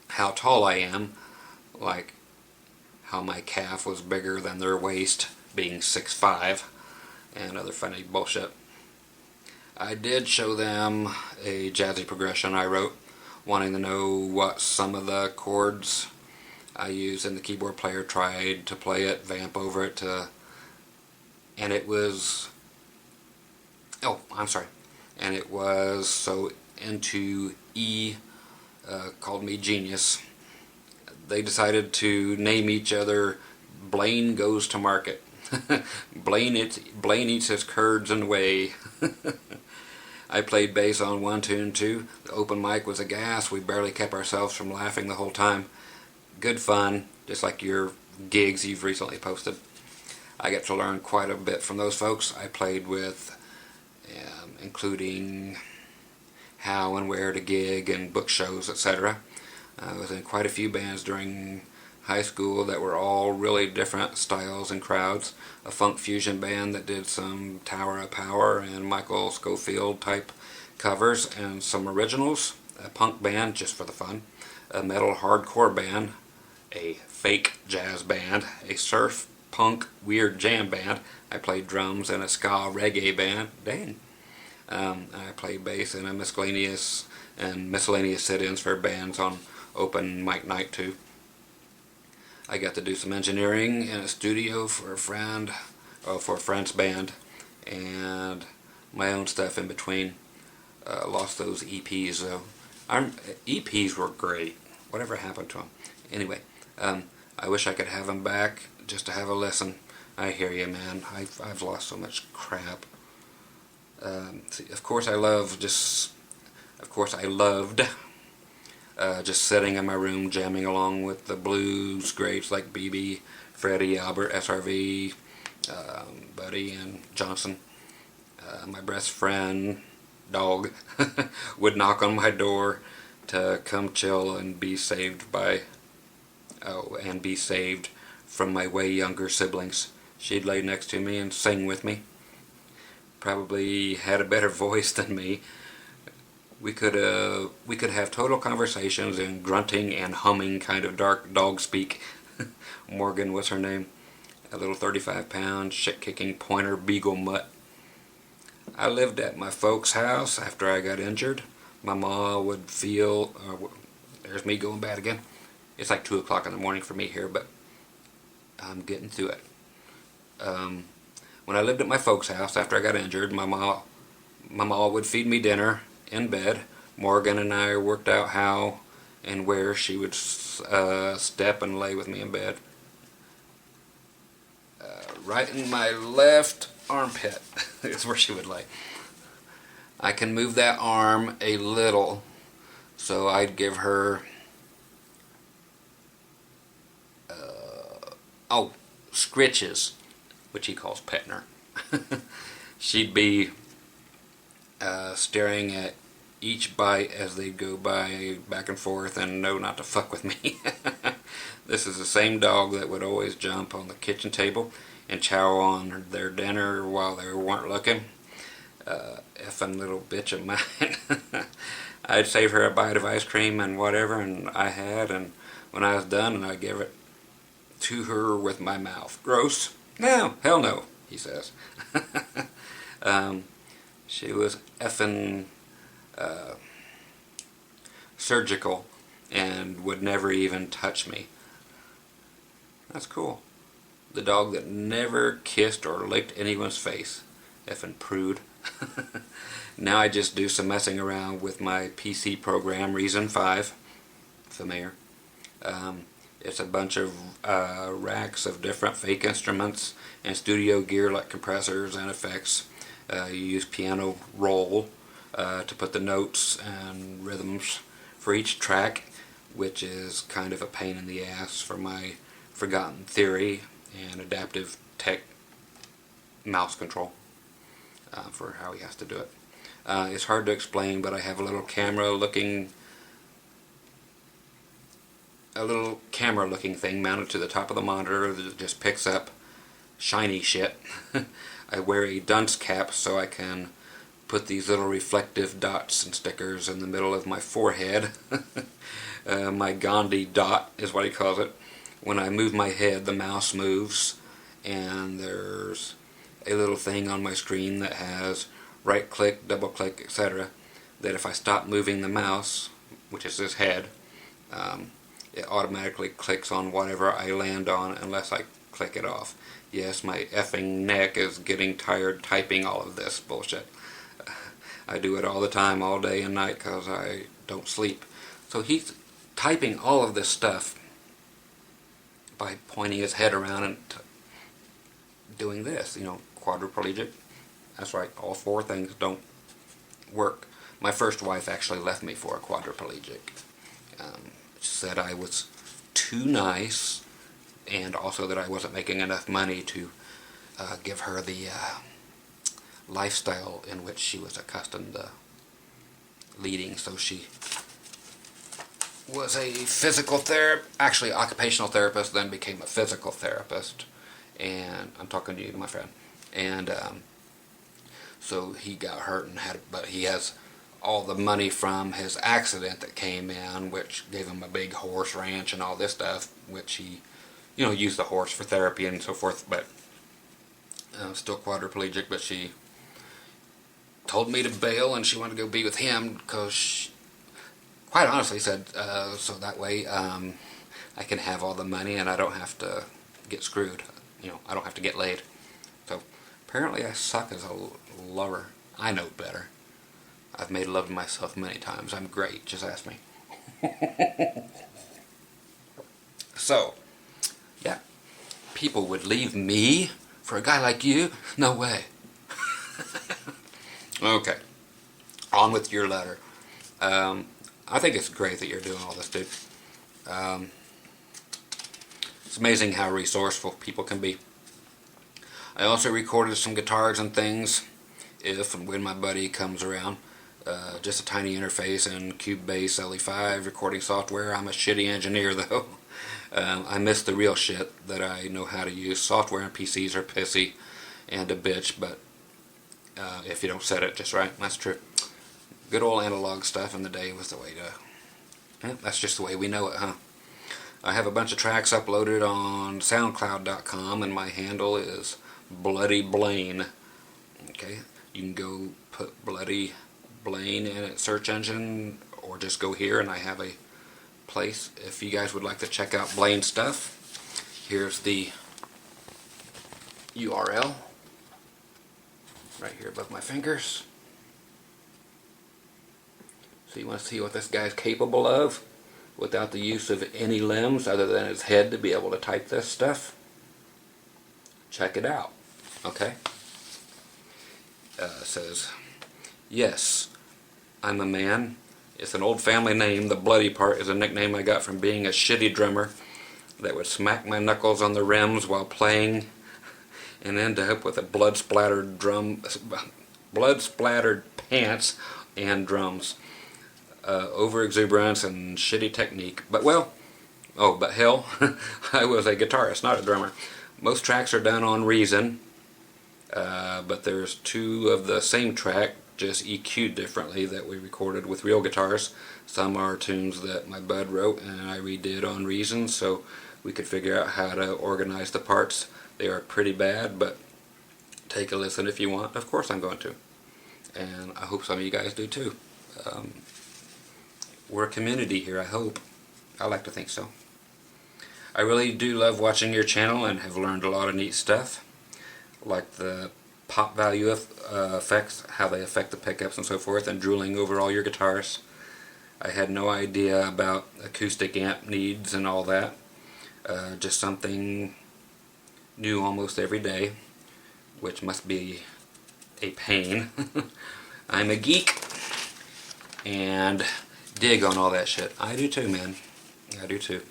how tall I am, like how my calf was bigger than their waist, being 6'5", and other funny bullshit. I did show them a jazzy progression I wrote, wanting to know what some of the chords I use in the keyboard player, tried to play it, vamp over it, and it was, oh, I'm sorry, and it was so into E, called me genius. They decided to name each other Blaine Goes to Market. Blaine eats his curds and whey. I played bass on 1, 2, and 2. The open mic was a gas. We barely kept ourselves from laughing the whole time. Good fun, just like your gigs you've recently posted. I get to learn quite a bit from those folks. I played with, including how and where to gig and book shows, etc. I was in quite a few bands during high school that were all really different styles and crowds. A funk fusion band that did some Tower of Power and Michael Scofield type covers and some originals. A punk band just for the fun. A metal hardcore band. A fake jazz band. A surf punk weird jam band. I played drums in a ska reggae band. Dang. I played bass in a miscellaneous sit-ins for bands on open mic night too. I got to do some engineering in a studio for a friend's band, and my own stuff in between. Lost those EPs though. EPs were great. Whatever happened to them? Anyway, I wish I could have them back just to have a listen. I hear you, man. I've lost so much crap. Of course I loved just sitting in my room jamming along with the blues greats like BB, Freddie, Albert, SRV, Buddy, and Johnson. My best friend, Dog, would knock on my door to come chill and be saved from my way younger siblings. She'd lay next to me and sing with me. Probably had a better voice than me. We could have total conversations in grunting and humming kind of dark dog speak. Morgan was her name. A little 35-pound shit-kicking pointer beagle mutt. I lived at my folks' house after I got injured. My ma would feel... there's me going bad again. It's like 2 o'clock in the morning for me here, but I'm getting through it. When I lived at my folks' house after I got injured, my ma would feed me dinner in bed. Morgan and I worked out how and where she would step and lay with me in bed. Right in my left armpit is where she would lay. I can move that arm a little, so I'd give her scritches, which he calls petting her. She'd be staring at each bite as they go by back and forth and know not to fuck with me. This is the same dog that would always jump on the kitchen table and chow on their dinner while they weren't looking. Effing little bitch of mine. I'd save her a bite of ice cream and whatever, and I had, and when I was done, and I'd give it to her with my mouth. Gross? No, hell no, he says. She was effing surgical and would never even touch me. That's cool. The dog that never kissed or licked anyone's face. Effing prude. Now I just do some messing around with my PC program, Reason 5. Familiar. It's a bunch of racks of different fake instruments and studio gear like compressors and effects. You use piano roll to put the notes and rhythms for each track, which is kind of a pain in the ass for my forgotten theory and adaptive tech mouse control for how he has to do it. It's hard to explain, but I have a little camera looking thing mounted to the top of the monitor that just picks up shiny shit. I wear a dunce cap so I can put these little reflective dots and stickers in the middle of my forehead. My Gandhi dot is what he calls it. When I move my head, the mouse moves, and there's a little thing on my screen that has right click, double click, etc. that if I stop moving the mouse, which is this head, it automatically clicks on whatever I land on unless I click it off. Yes, my effing neck is getting tired typing all of this bullshit. I do it all the time, all day and night, because I don't sleep. So he's typing all of this stuff by pointing his head around and doing this, quadriplegic. That's right, all four things don't work. My first wife actually left me for a quadriplegic. She said I was too nice, and also that I wasn't making enough money to give her the lifestyle in which she was accustomed to leading. So she was a occupational therapist, then became a physical therapist. And I'm talking to you, my friend. And so he got hurt but he has all the money from his accident that came in, which gave him a big horse ranch and all this stuff, which he, used the horse for therapy and so forth, but still quadriplegic. But she told me to bail, and she wanted to go be with him because she, quite honestly, said, so that way I can have all the money and I don't have to get screwed. I don't have to get laid. So apparently I suck as a lover. I know better. I've made love to myself many times. I'm great. Just ask me. So, yeah. People would leave me for a guy like you? No way. Okay. On with your letter. I think it's great that you're doing all this, dude. It's amazing how resourceful people can be. I also recorded some guitars and things if and when my buddy comes around. Just a tiny interface and Cubase LE5 recording software. I'm a shitty engineer though. I miss the real shit that I know how to use. Software and PCs are pissy and a bitch, but if you don't set it just right, that's true. Good old analog stuff in the day was the way to... that's just the way we know it, huh? I have a bunch of tracks uploaded on SoundCloud.com, and my handle is Bloody Blaine. Okay, you can go put Bloody Blaine in a search engine, or just go here and I have a place if you guys would like to check out Blaine stuff. Here's the URL right here above my fingers. So you want to see what this guy's capable of without the use of any limbs other than his head to be able to type this stuff? Check it out. Okay? It says, yes, I'm a man. It's an old family name. The bloody part is a nickname I got from being a shitty drummer that would smack my knuckles on the rims while playing and end up with a blood-splattered pants and drums. Over-exuberance and shitty technique. But hell, I was a guitarist, not a drummer. Most tracks are done on Reason, but there's two of the same track, just EQ'd differently, that we recorded with real guitars. Some are tunes that my bud wrote and I redid on Reason, so we could figure out how to organize the parts. They are pretty bad, but take a listen if you want. Of course I'm going to. And I hope some of you guys do too. We're a community here, I hope. I like to think so. I really do love watching your channel and have learned a lot of neat stuff, like the pop value effects, how they affect the pickups and so forth, and drooling over all your guitars. I had no idea about acoustic amp needs and all that. Just something new almost every day, which must be a pain. I'm a geek and dig on all that shit. I do too, man. I do too.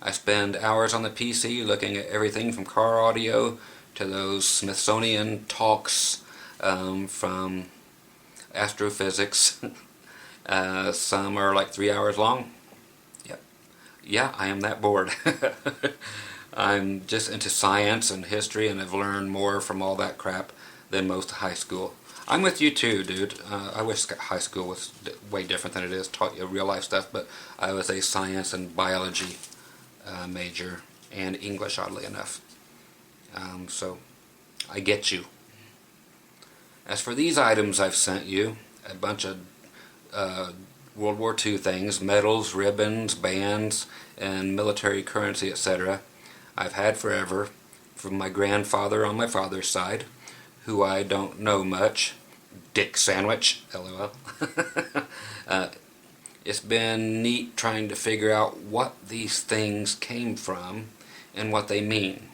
I spend hours on the PC looking at everything from car audio to those Smithsonian talks from astrophysics. Some are like 3 hours long. Yep. Yeah, I am that bored. I'm just into science and history, and I've learned more from all that crap than most high school. I'm with you too, dude. I wish high school was way different than it is. Taught you real life stuff, but I was a science and biology major and English, oddly enough. So I get you. As for these items I've sent you, a bunch of World War II things, medals, ribbons, bands, and military currency, etc. I've had forever from my grandfather on my father's side, who I don't know much. Dick Sandwich, LOL. It's been neat trying to figure out what these things came from and what they mean.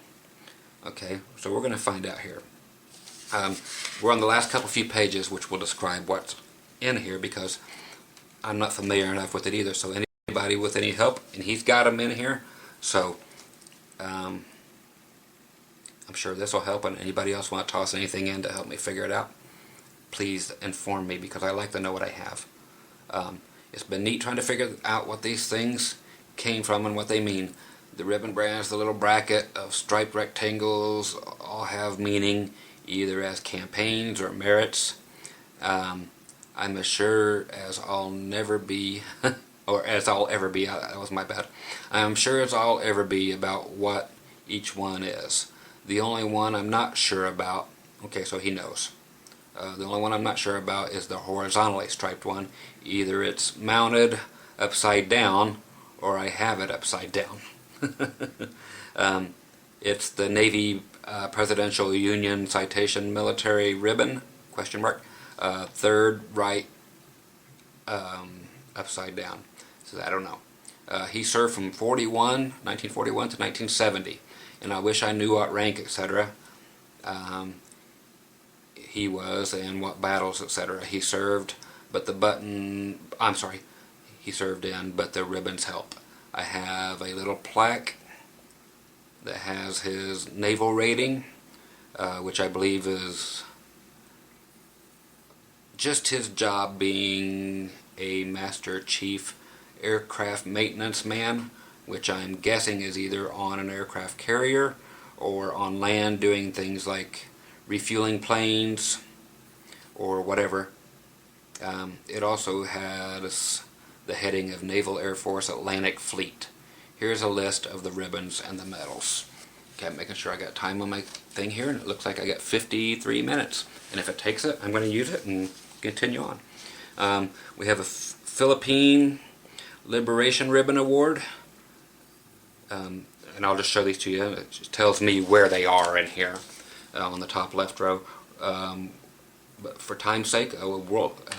Okay, so we're going to find out here. We're on the last few pages, which will describe what's in here, because I'm not familiar enough with it either. So anybody with any help, and he's got them in here, so I'm sure this will help. And anybody else want to toss anything in to help me figure it out, please inform me, because I like to know what I have. It's been neat trying to figure out what these things came from and what they mean. The ribbon brands, the little bracket of striped rectangles, all have meaning, either as campaigns or merits. I'm as sure as I'll never be, or as I'll ever be, that was my bad. I'm sure as I'll ever be about what each one is. The only one I'm not sure about, okay, so he knows. The only one I'm not sure about is the horizontally striped one. Either it's mounted upside down, or I have it upside down. It's the Navy Presidential Union Citation Military Ribbon, question mark, third right upside down. So I don't know. He served from 1941 to 1970, and I wish I knew what rank, etc. He was and what battles, etc. he served, but he served in, but the ribbons help. I have a little plaque that has his naval rating, which I believe is just his job being a Master Chief Aircraft Maintenance Man, which I'm guessing is either on an aircraft carrier or on land doing things like refueling planes or whatever. It also has the heading of Naval Air Force Atlantic Fleet. Here's a list of the ribbons and the medals. Okay, I'm making sure I got time on my thing here, and it looks like I got 53 minutes. And if it takes it, I'm going to use it and continue on. We have a Philippine Liberation Ribbon Award. And I'll just show these to you. It just tells me where they are in here on the top left row. But for time's sake, and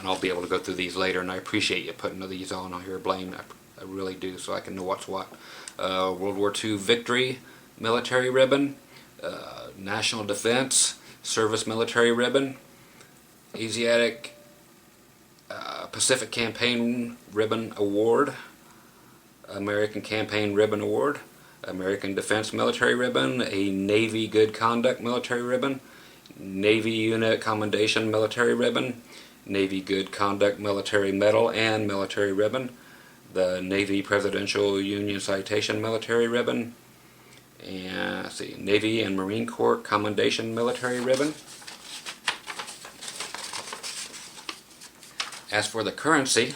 I'll be able to go through these later, and I appreciate you putting these on here, Blaine. I really do, so I can know what's what. World War II Victory Military Ribbon, National Defense Service Military Ribbon, Asiatic Pacific Campaign Ribbon Award, American Campaign Ribbon Award, American Defense Military Ribbon, a Navy Good Conduct Military Ribbon, Navy Unit Commendation Military Ribbon, Navy Good Conduct Military Medal and Military Ribbon, the Navy Presidential Union Citation Military Ribbon, and let's see, Navy and Marine Corps Commendation Military Ribbon. As for the currency,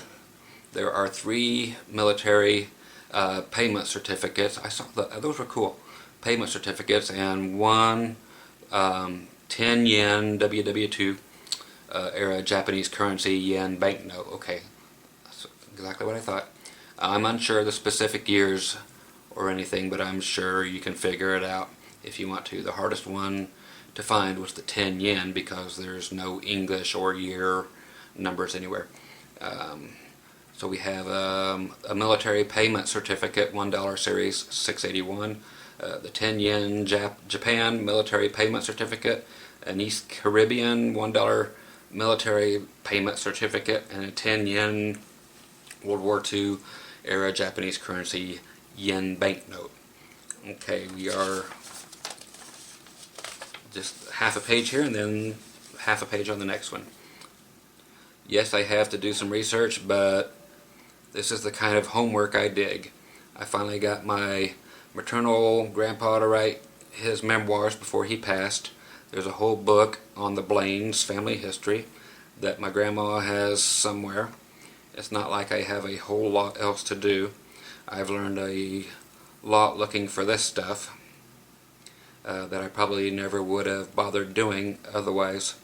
there are 3 military payment certificates. I saw those were cool. Payment certificates, and one 10 yen WW2 era Japanese currency yen banknote. Okay, that's exactly what I thought. I'm unsure of the specific years or anything, but I'm sure you can figure it out if you want to. The hardest one to find was the 10 yen because there's no English or year numbers anywhere. So we have a military payment certificate, $1 series 681, the 10 yen Japan military payment certificate, an East Caribbean $1 military payment certificate, and a 10 yen World War II era Japanese currency yen banknote. Okay, we are just half a page here and then half a page on the next one. Yes, I have to do some research, but this is the kind of homework I dig. I finally got my maternal grandpa to write his memoirs before he passed. There's a whole book on the Blaine's family history that my grandma has somewhere. It's not like I have a whole lot else to do. I've learned a lot looking for this stuff that I probably never would have bothered doing otherwise.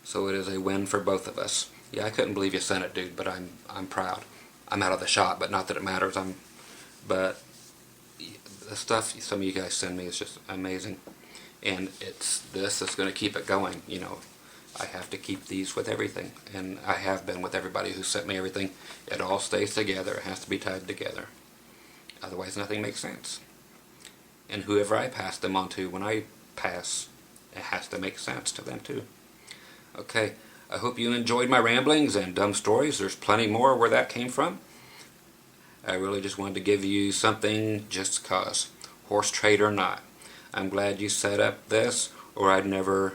So it is a win for both of us. Yeah, I couldn't believe you sent it, dude, but I'm proud. I'm out of the shot, but not that it matters. But the stuff some of you guys send me is just amazing, and this is going to keep it going. You know, I have to keep these with everything, and I have been with everybody who sent me everything. It all stays together. It has to be tied together. Otherwise, nothing makes sense. And whoever I pass them on to when I pass, it has to make sense to them too. Okay, I hope you enjoyed my ramblings and dumb stories. There's plenty more where that came from. I really just wanted to give you something just cause, horse trade or not. I'm glad you set up this, or I'd never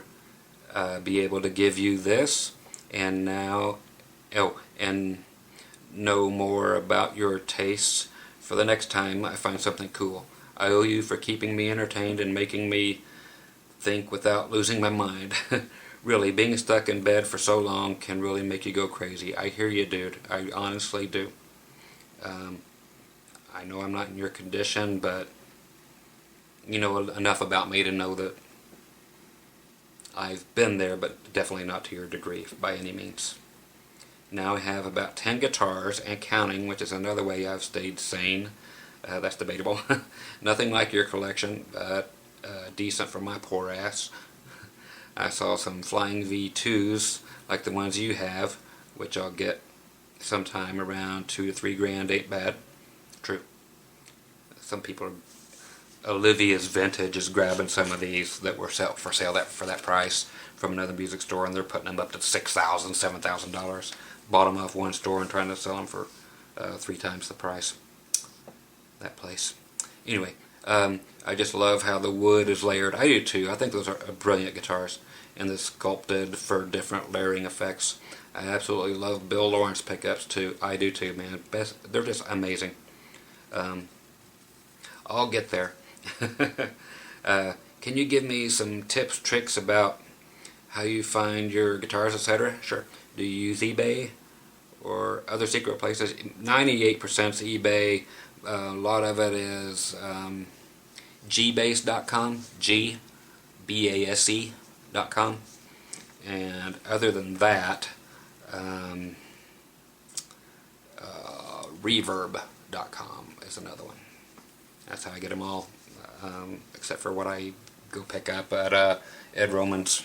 be able to give you this, and now, and know more about your tastes for the next time I find something cool. I owe you for keeping me entertained and making me think without losing my mind. Really, being stuck in bed for so long can really make you go crazy. I hear you, dude. I honestly do. I know I'm not in your condition, but you know enough about me to know that I've been there, but definitely not to your degree by any means. Now I have about 10 guitars and counting, which is another way I've stayed sane. That's debatable. Nothing like your collection, but decent for my poor ass. I saw some flying V2s like the ones you have, which I'll get sometime around 2 to 3 grand. Ain't bad. True. Some people are, Olivia's Vintage is grabbing some of these that were for sale for that price from another music store, and they're putting them up to $6,000, $7,000. Bought them off one store and trying to sell them for 3 times the price. That place. Anyway, I just love how the wood is layered. I do too. I think those are brilliant guitars, and they're sculpted for different layering effects. I absolutely love Bill Lawrence pickups too. I do too, man. They're just amazing. I'll get there. Can you give me some tips, tricks about how you find your guitars, etc.? Sure. Do you use eBay or other secret places? 98% is eBay. A lot of it is gbase.com, gbase.com, and other than that, reverb.com is another one. That's how I get them all, except for what I go pick up at Ed Roman's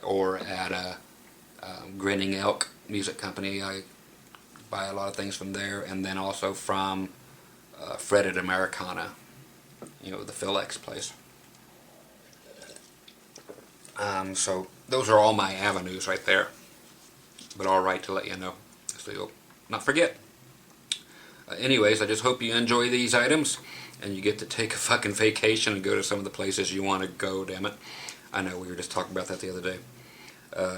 or at Grinning Elk Music Company. I buy a lot of things from there, and then also from Fretted Americana, you know, the Phil X place. So those are all my avenues right there. But alright to let you know, so you'll not forget. Anyways, I just hope you enjoy these items, and you get to take a fucking vacation and go to some of the places you want to go, damn it. I know, we were just talking about that the other day.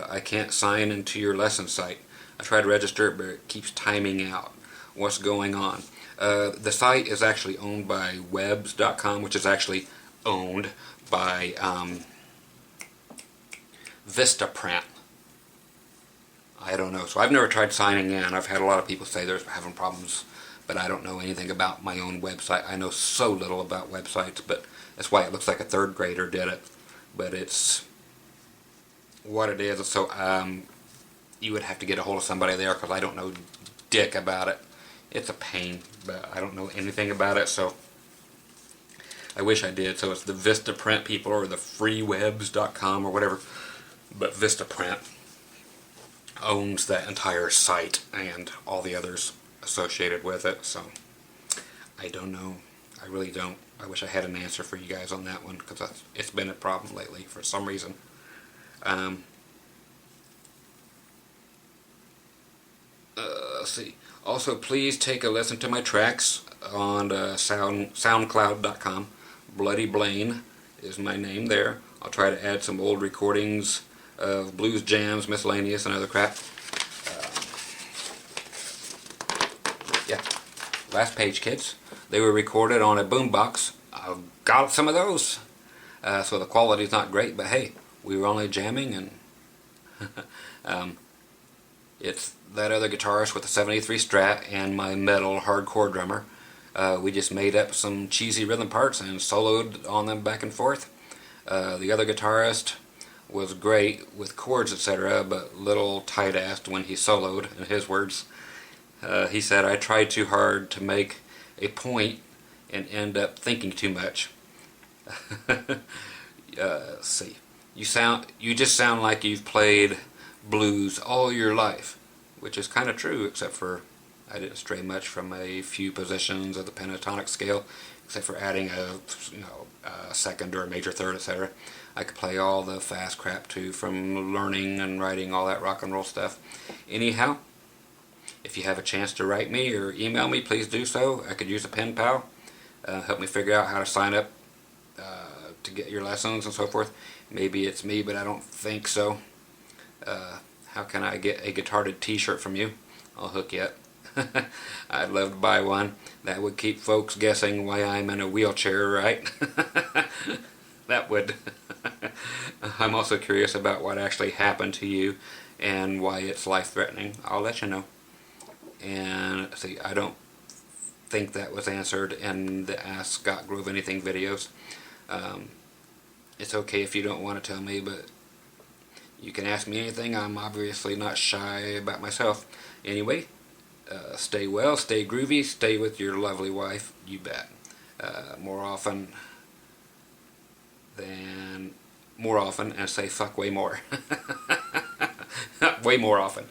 I can't sign into your lesson site. I tried to register it, but it keeps timing out. What's going on? The site is actually owned by webs.com, which is actually owned by Vistaprint. I don't know. So I've never tried signing in. I've had a lot of people say they're having problems, but I don't know anything about my own website. I know so little about websites, but that's why it looks like a third grader did it. But it's what it is. So you would have to get a hold of somebody there, because I don't know dick about it. It's a pain, but I don't know anything about it, so I wish I did. So it's the Vistaprint people, or the freewebs.com or whatever, but Vistaprint owns that entire site and all the others associated with it, so I don't know. I really don't. I wish I had an answer for you guys on that one, because it's been a problem lately for some reason. Let's see. Also, please take a listen to my tracks on soundcloud.com. Bloody Blaine is my name there. I'll try to add some old recordings of blues jams, miscellaneous, and other crap. Yeah, last page, kids. They were recorded on a boombox. I've got some of those. so the quality's not great, but hey, we were only jamming, and it's that other guitarist with the 73 Strat and my metal hardcore drummer. We just made up some cheesy rhythm parts and soloed on them back and forth. The other guitarist was great with chords, etc., but little tight-assed when he soloed, in his words. He said, "I tried too hard to make a point and end up thinking too much." Let's see. You just sound like you've played blues all your life, which is kind of true, except for I didn't stray much from a few positions of the pentatonic scale, except for adding a second or a major third, etc. I could play all the fast crap too, from learning and writing all that rock and roll stuff. Anyhow, if you have a chance to write me or email me, please do so. I could use a pen pal. Help me figure out how to sign up to get your lessons and so forth. Maybe it's me, but I don't think so. How can I get a guitar-ed t-shirt from you? I'll hook you up. I'd love to buy one. That would keep folks guessing why I'm in a wheelchair, right? That would. I'm also curious about what actually happened to you and why it's life-threatening. I'll let you know. And see, I don't think that was answered in the Ask Scott Groove Anything videos. It's okay if you don't want to tell me, but you can ask me anything. I'm obviously not shy about myself. Anyway, stay well, stay groovy, stay with your lovely wife, you bet. More often, and say fuck way more. Way more often.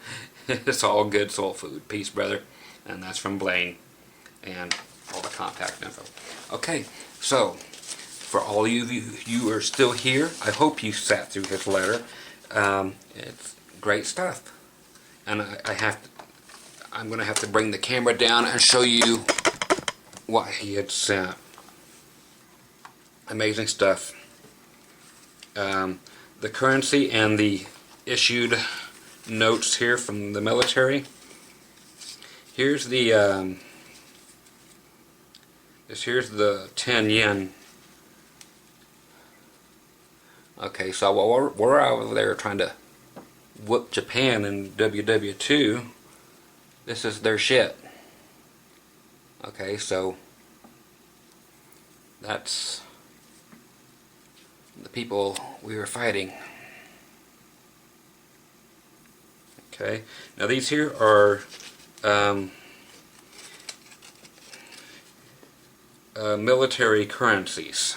It's all good soul food. Peace, brother. And that's from Blaine. And all the contact info. Okay, so for all of you who are still here, I hope you sat through his letter. It's great stuff. And I'm going to have to bring the camera down and show you what he had sent. Amazing stuff. The currency and the issued notes here from the military. Here's the here's the 10 yen. Okay, so while we're over there trying to whoop Japan in WW2, this is their shit. Okay, so that's the people we were fighting. Okay, now these here are military currencies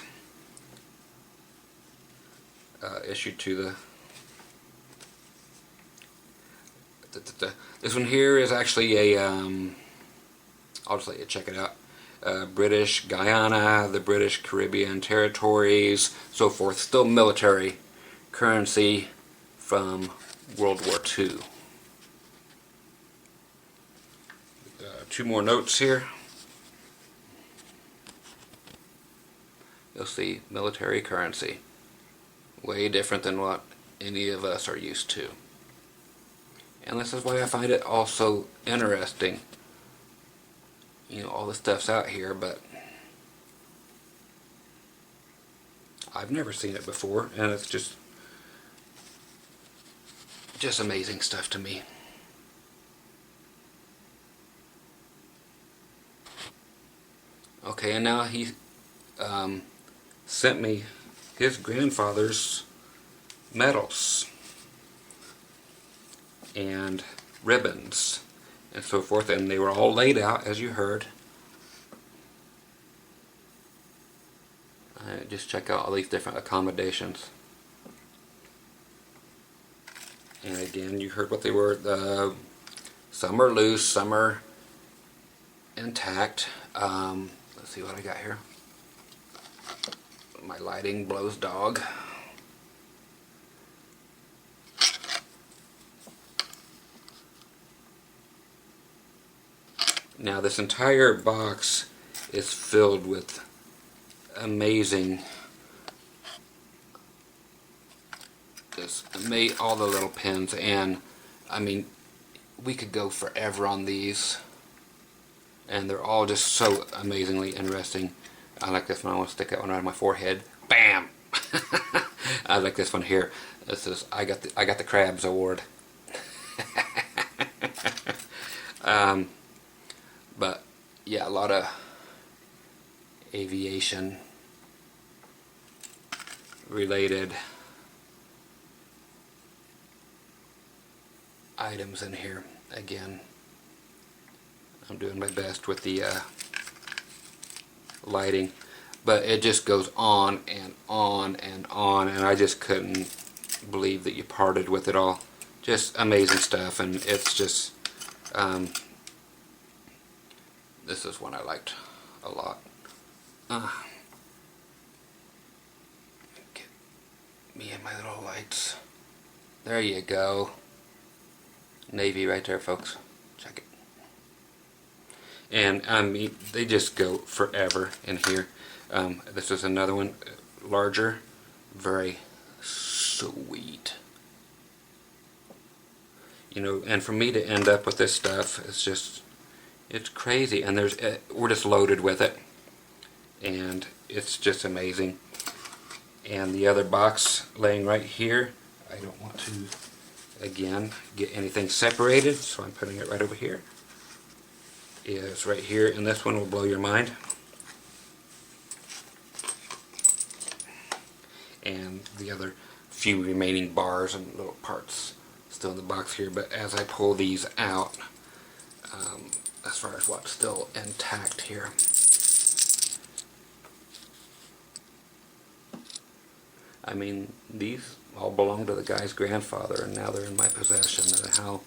issued to this one here is actually a I'll just let you check it out. British Guyana, the British Caribbean territories, so forth. Still military currency from World War II. Two more notes here. You'll see military currency. Way different than what any of us are used to. And this is why I find it also interesting. You know, all the stuff's out here, but I've never seen it before, and it's just amazing stuff to me. Okay, and now he sent me his grandfather's medals and ribbons and so forth, and they were all laid out as you heard. Just check out all these different accommodations. And again, you heard what they were. Some are loose, some are intact. Let's see what I got here. My lighting blows dog. Now this entire box is filled with amazing, all the little pins, and I mean, we could go forever on these, and they're all just so amazingly interesting. I like this one. I want to stick that one out of my forehead. Bam! I like this one here. This is I got the Crabs Award. But yeah, a lot of aviation related items in here. Again, I'm doing my best with the lighting, but it just goes on and on and on, and I just couldn't believe that you parted with it all. Just amazing stuff, and it's just this is one I liked a lot. Get me and my little lights. There you go. Navy right there, folks. Check it. And I mean, they just go forever in here. This is another one, larger, very sweet. You know, and for me to end up with this stuff, it's just, it's crazy. And there's, we're just loaded with it, and it's just amazing. And the other box laying right here, I don't want to, again, get anything separated, so I'm putting it right over here. Is right here, and this one will blow your mind. And the other few remaining bars and little parts still in the box here, but as I pull these out, as far as what's still intact here, I mean, these all belong to the guy's grandfather, and now they're in my possession. And how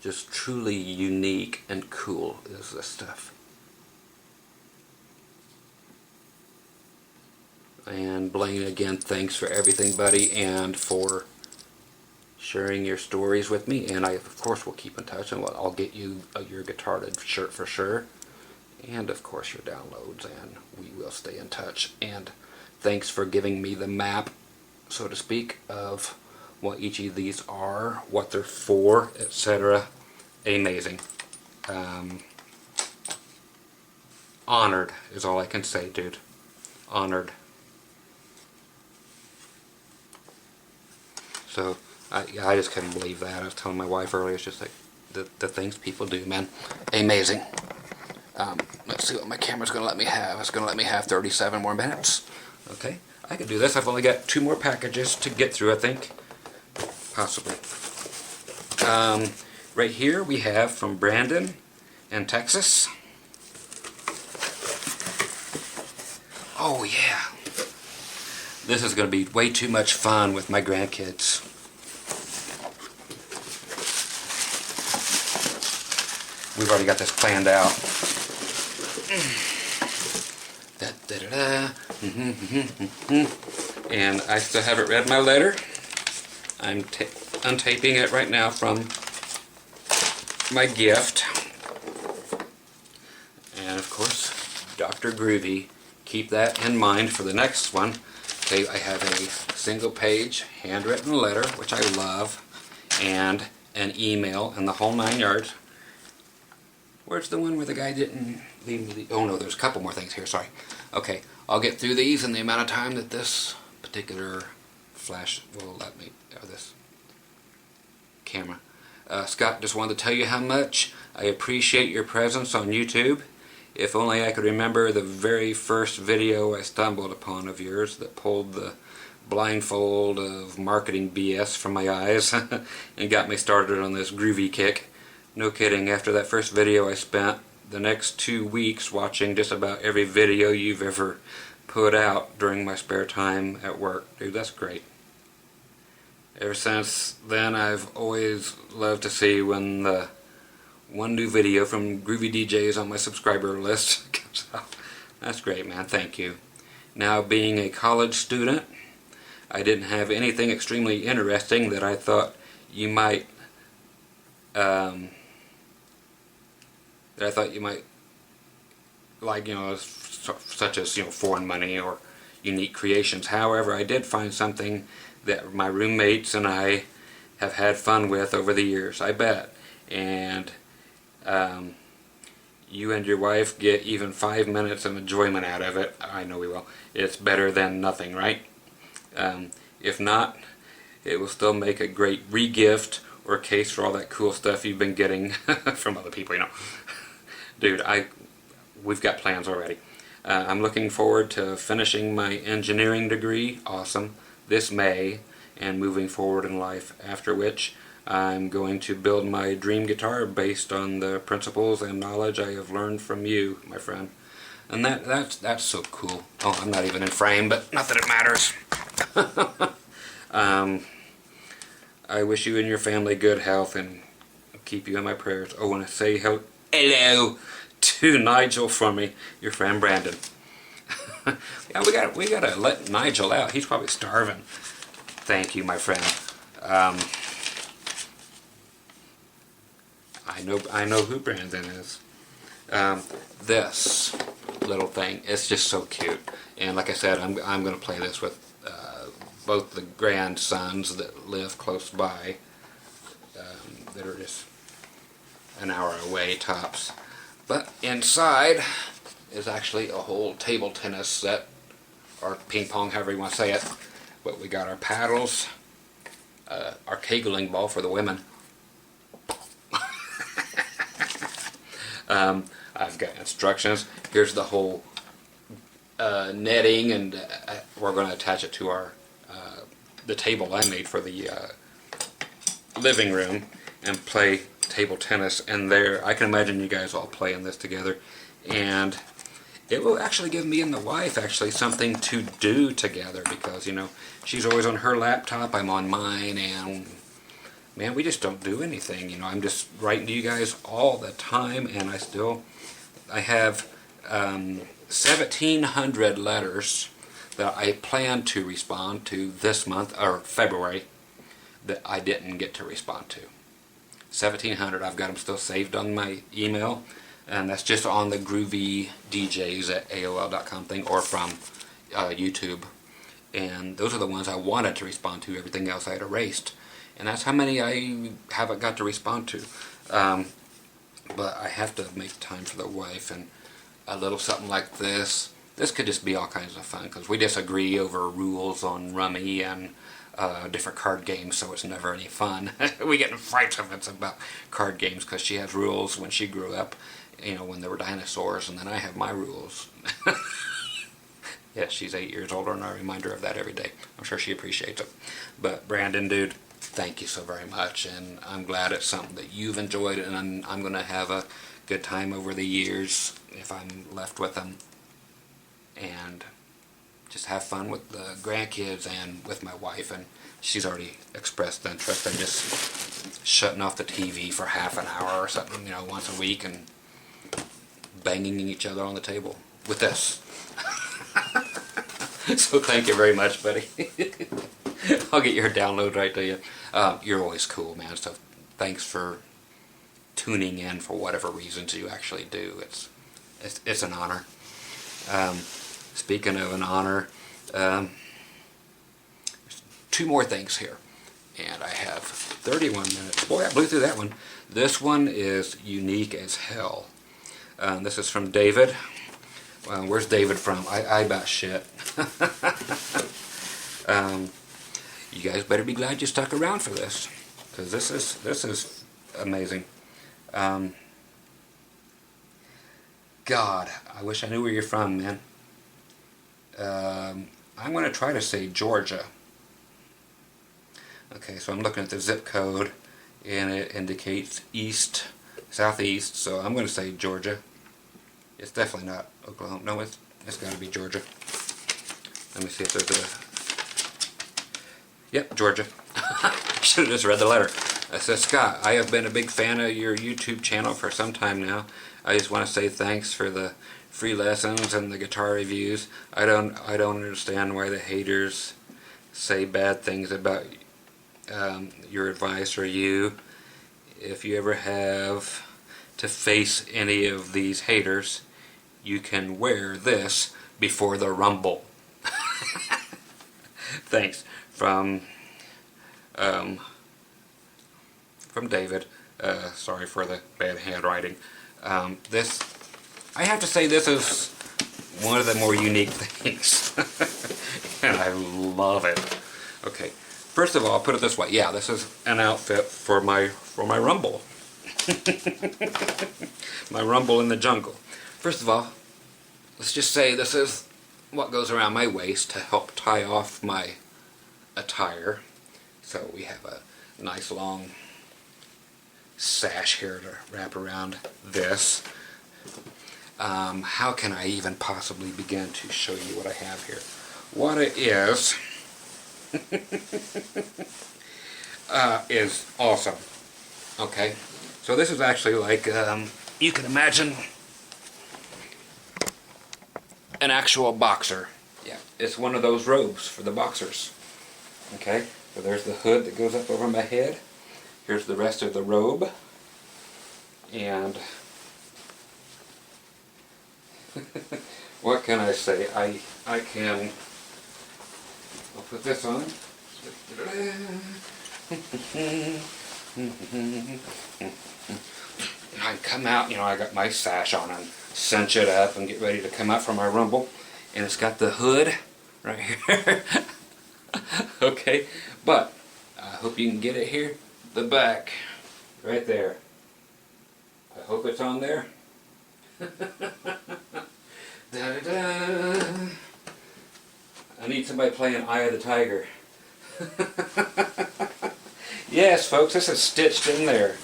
just truly unique and cool is this stuff. And Blaine, again, thanks for everything, buddy, and for sharing your stories with me. And I, of course, will keep in touch, and I'll get you your guitar shirt for sure. And, of course, your downloads, and we will stay in touch. And thanks for giving me the map, so to speak, of what each of these are, what they're for, etc. Amazing. Honored is all I can say, dude. Honored. So I just couldn't believe that. I was telling my wife earlier, it's just like the things people do, man. Amazing. Let's see what my camera's going to let me have. It's going to let me have 37 more minutes. Okay, I can do this. I've only got 2 more packages to get through, I think. Possibly. Right here we have from Brandon in Texas. Oh yeah. This is going to be way too much fun with my grandkids. We've already got this planned out. And I still haven't read my letter. I'm untaping it right now from my gift. And of course, Dr. Groovy. Keep that in mind for the next one. Okay, I have a single page handwritten letter, which I love, and an email, and the whole 9 yards. Where's the one where the guy didn't leave me the... Oh no, there's a couple more things here, sorry. Okay, I'll get through these in the amount of time that this particular flash will let me, or this camera. Scott, just wanted to tell you how much I appreciate your presence on YouTube. If only I could remember the very first video I stumbled upon of yours that pulled the blindfold of marketing BS from my eyes and got me started on this groovy kick. No kidding, after that first video I spent the next 2 weeks watching just about every video you've ever put out during my spare time at work. Dude, that's great. Ever since then I've always loved to see when the one new video from Groovy DJs on my subscriber list comes out. That's great, man. Thank you. Now, being a college student, I didn't have anything extremely interesting that I thought you might like, you know, such as, you know, foreign money or unique creations. However, I did find something that my roommates and I have had fun with over the years, I bet. And you and your wife get even 5 minutes of enjoyment out of it. I know we will. It's better than nothing, right? If not, it will still make a great re-gift or case for all that cool stuff you've been getting from other people, you know. Dude, we've got plans already. I'm looking forward to finishing my engineering degree, awesome, this May, and moving forward in life, after which I'm going to build my dream guitar based on the principles and knowledge I have learned from you, my friend. And that's so cool. Oh, I'm not even in frame, but not that it matters. I wish you and your family good health and keep you in my prayers. I want to say hello to Nigel from me, your friend Brandon. Yeah, we gotta let Nigel out. He's probably starving. Thank you, my friend. I know who Brandon is. This little thing, it's just so cute. And like I said, I'm gonna play this with both the grandsons that live close by, that are just an hour away tops. But inside is actually a whole table tennis set, or ping pong, however you want to say it. But we got our paddles, our kegling ball for the women. I've got instructions. Here's the whole netting, and we're going to attach it to our the table I made for the living room and play table tennis in there. I can imagine you guys all playing this together, and it will actually give me and the wife actually something to do together, because, you know, she's always on her laptop, I'm on mine, and man, we just don't do anything. You know, I'm just writing to you guys all the time, and I have 1,700 letters that I plan to respond to this month, or February, that I didn't get to respond to. 1,700, I've got them still saved on my email, and that's just on the Groovy DJs at AOL.com thing, or from YouTube. And those are the ones I wanted to respond to. Everything else I had erased. And that's how many I haven't got to respond to. But I have to make time for the wife, and a little something like this. This could just be all kinds of fun, because we disagree over rules on Rummy and different card games, so it's never any fun. We get in fights if it's about card games, because she has rules when she grew up, you know, when there were dinosaurs, and then I have my rules. Yeah, she's 8 years older, and I remind her of that every day. I'm sure she appreciates it. But Brandon, dude, thank you so very much, and I'm glad it's something that you've enjoyed, and I'm going to have a good time over the years if I'm left with them, and just have fun with the grandkids and with my wife. And she's already expressed interest in just shutting off the TV for half an hour or something, you know, once a week, and banging each other on the table with this. So thank you very much, buddy. I'll get your download right to you. You're always cool, man, so thanks for tuning in for whatever reasons you actually do. It's an honor. Speaking of an honor, two more things here, and I have 31 minutes. Boy, I blew through that one. This one is unique as hell. This is from David. Where's David from? I about shit. You guys better be glad you stuck around for this, because this is amazing. God, I wish I knew where you're from, man. I'm going to try to say Georgia. Okay, so I'm looking at the zip code, and it indicates southeast, so I'm going to say Georgia. It's definitely not Oklahoma. No, it's got to be Georgia. Let me see if there's a... Yep, Georgia. Should have just read the letter. I said, Scott, I have been a big fan of your YouTube channel for some time now. I just want to say thanks for the free lessons and the guitar reviews. I don't understand why the haters say bad things about your advice or you. If you ever have to face any of these haters, you can wear this before the rumble. Thanks. From David. Sorry for the bad handwriting. I have to say, this is one of the more unique things. And I love it. Okay, first of all, I'll put it this way. Yeah, this is an outfit for my rumble. My rumble in the jungle. First of all, let's just say this is what goes around my waist to help tie off my attire. So we have a nice long sash here to wrap around this. How can I even possibly begin to show you what I have here? What it is awesome. Okay, so this is actually like you can imagine an actual boxer. Yeah, it's one of those robes for the boxers. Okay, so there's the hood that goes up over my head. Here's the rest of the robe, and what can I say? I can. I'll put this on. I come out, I got my sash on and cinch it up and get ready to come out for my rumble, and it's got the hood right here. Okay, but I hope you can get it here. The back, right there. I hope it's on there. Da, da, da. I need somebody playing Eye of the Tiger. Yes, folks, this is stitched in there.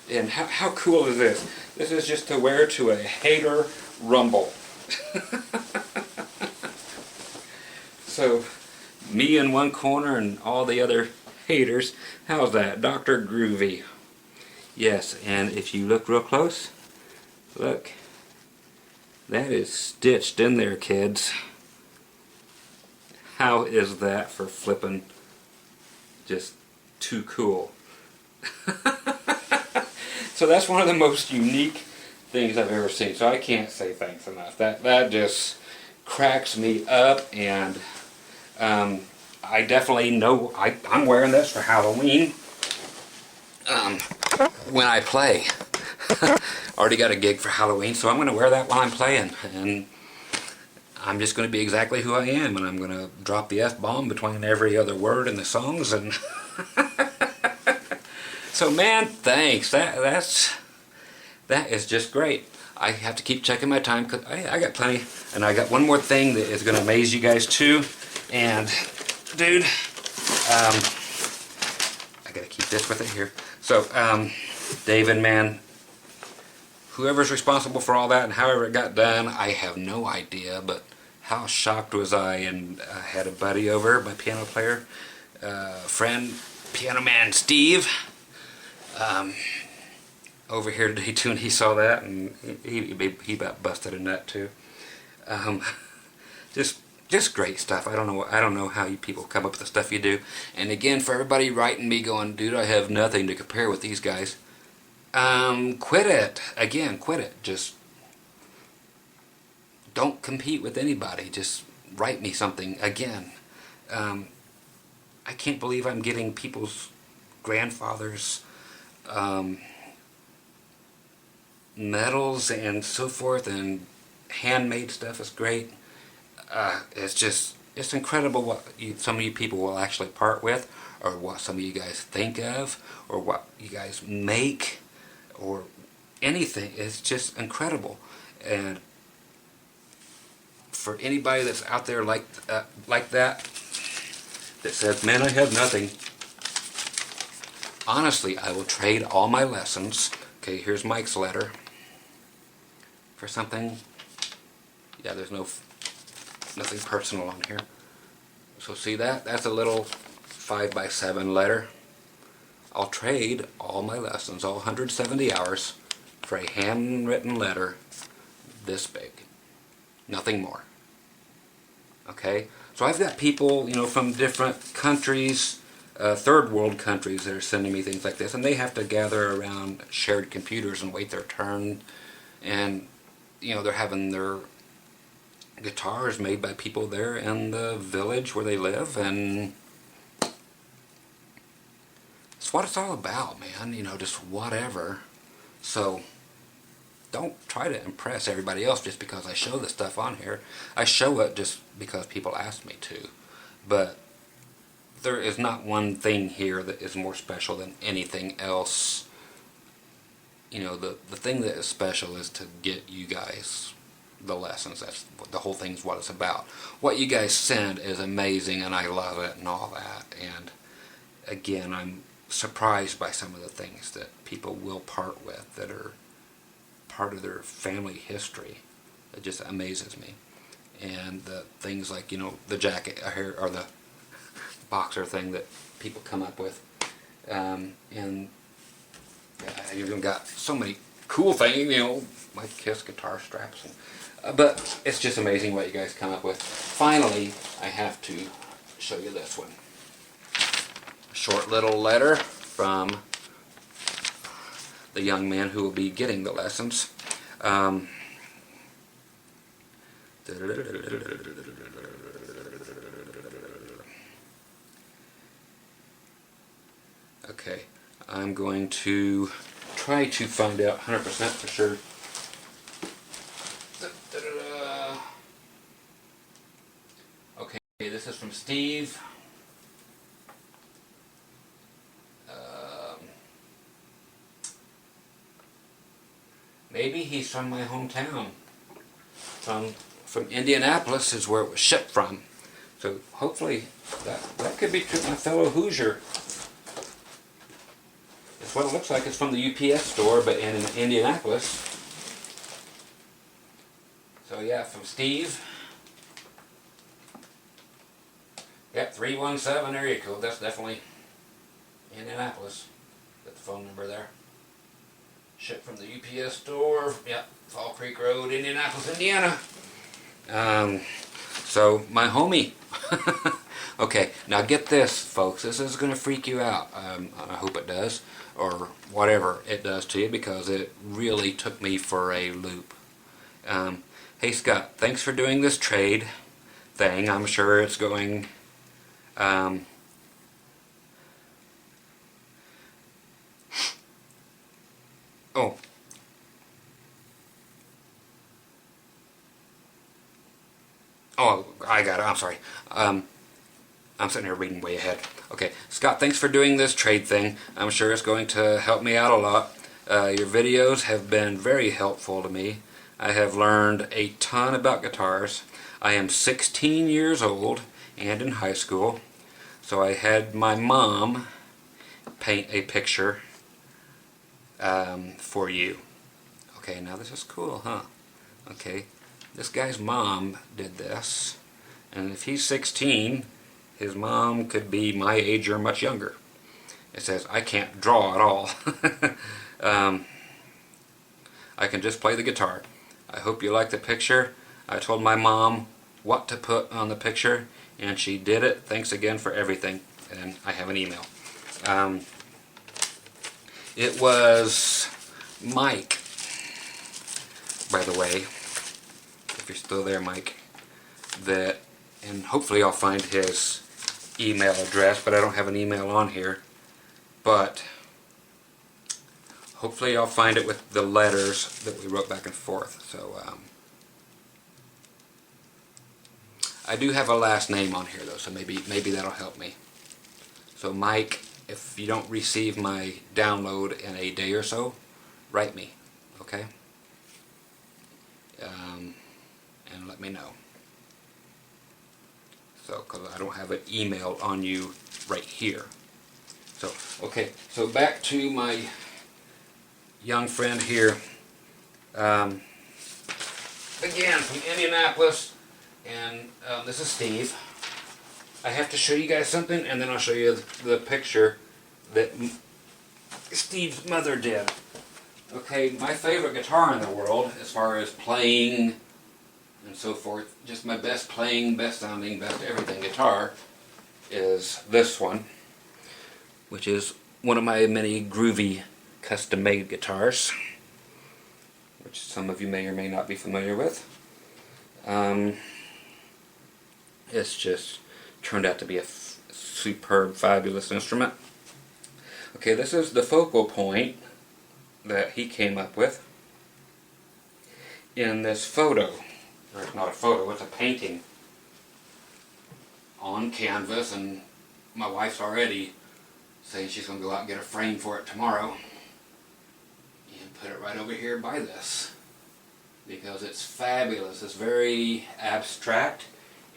And how cool is this? This is just to wear to a hater rumble. So, me in one corner and all the other haters. How's that? Dr. Groovy. Yes, and if you look real close, look. That is stitched in there, kids. How is that for flipping just too cool? So that's one of the most unique things I've ever seen. So I can't say thanks enough. That just cracks me up, and I definitely know I'm wearing this for Halloween when I play. Already got a gig for Halloween, so I'm going to wear that while I'm playing, and I'm just going to be exactly who I am, and I'm going to drop the F-bomb between every other word in the songs, and so man, thanks. That is just great. I have to keep checking my time because I got plenty, and I got one more thing that is going to amaze you guys too. And dude, I got to keep this with it here. So David, man, whoever's responsible for all that and however it got done, I have no idea, but how shocked was I. And I had a buddy over, my piano player, friend, piano man Steve, over here today too, and he saw that, and he about busted a nut too. Just great stuff. I don't know how you people come up with the stuff you do. And again, for everybody writing me going, dude, I have nothing to compare with these guys. Quit it. Again, quit it. Just don't compete with anybody. Just write me something. Again, I can't believe I'm getting people's grandfathers medals and so forth, and handmade stuff is great. It's incredible what some of you people will actually part with, or what some of you guys think of, or what you guys make, or anything. It's just incredible. And for anybody that's out there like that says, man, I have nothing, honestly, I will trade all my lessons. Okay, here's Mike's letter for something. Yeah, there's nothing personal on here. So see that? That's a little 5x7 letter. I'll trade all my lessons, all 170 hours, for a handwritten letter this big. Nothing more. Okay? So I've got people, from different countries, third world countries, that are sending me things like this, and they have to gather around shared computers and wait their turn, and they're having their guitars made by people there in the village where they live, and it's what it's all about, man. Just whatever. So don't try to impress everybody else just because I show this stuff on here. I show it just because people ask me to. But there is not one thing here that is more special than anything else. You know, the thing that is special is to get you guys the lessons. That's what the whole thing's what it's about. What you guys send is amazing, and I love it and all that. And again, I'm surprised by some of the things that people will part with that are part of their family history. It just amazes me. And the things like, you know, the jacket or the boxer thing that people come up with. And I've even got so many cool things, you know, like Kiss guitar straps. But it's just amazing what you guys come up with. Finally, I have to show you this one. A short little letter from the young man who will be getting the lessons. Okay, I'm going to try to find out 100% for sure. Okay, this is from Steve. Maybe he's from my hometown. From Indianapolis is where it was shipped from. So hopefully that could be my fellow Hoosier. It's what it looks like. It's from the UPS store, but in Indianapolis. So yeah, from Steve. Yep, 317 area code. That's definitely Indianapolis. Got the phone number there. Shipped from the UPS store. Yep, Fall Creek Road, Indianapolis, Indiana. So my homie. Okay, now get this, folks. This is going to freak you out. I hope it does, or whatever it does to you, because it really took me for a loop. Hey Scott, thanks for doing this trade thing. I'm sure it's going. Oh. Oh, I got it. I'm sorry. I'm sitting here reading way ahead. Okay, Scott, thanks for doing this trade thing. I'm sure it's going to help me out a lot. Your videos have been very helpful to me. I have learned a ton about guitars. I am 16 years old and in high school, so I had my mom paint a picture for you. Okay, now this is cool, huh? Okay, this guy's mom did this, and if he's 16, his mom could be my age or much younger. It says, I can't draw at all. I can just play the guitar. I hope you like the picture. I told my mom what to put on the picture, and she did it. Thanks again for everything. And I have an email. It was Mike, by the way, if you're still there, Mike, that, and hopefully I'll find his email address, but I don't have an email on here, but hopefully I'll find it with the letters that we wrote back and forth. So I do have a last name on here though, so maybe that'll help me. So Mike, if you don't receive my download in a day or so, write me, okay? And let me know. So, because I don't have an email on you right here. So, okay, so back to my young friend here. Again, from Indianapolis, and this is Steve. I have to show you guys something, and then I'll show you the picture that Steve's mother did. Okay, my favorite guitar in the world, as far as playing and so forth, just my best playing, best sounding, best everything guitar, is this one, which is one of my many Groovy custom-made guitars, which some of you may or may not be familiar with. It's just turned out to be a superb, fabulous instrument. Okay, this is the focal point that he came up with. in this photo, or it's not a photo, it's a painting on canvas, and my wife's already saying she's going to go out and get a frame for it tomorrow and put it right over here by this, because it's fabulous. It's very abstract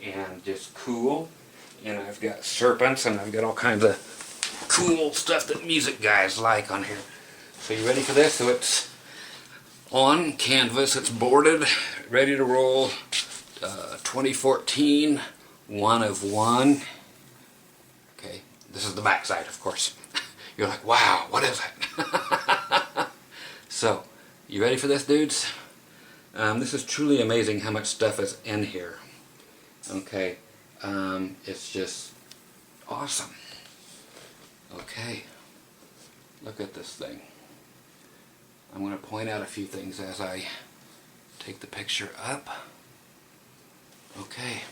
and just cool, and I've got serpents and I've got all kinds of cool stuff that music guys like on here. So you ready for this? So it's on canvas, it's boarded, ready to roll. 2014, 1 of 1. Okay, this is the back side, of course. You're like, wow, what is it? So, you ready for this, dudes? This is truly amazing how much stuff is in here. Okay, it's just awesome. Okay, look at this thing. I'm going to point out a few things as I take the picture up. Okay,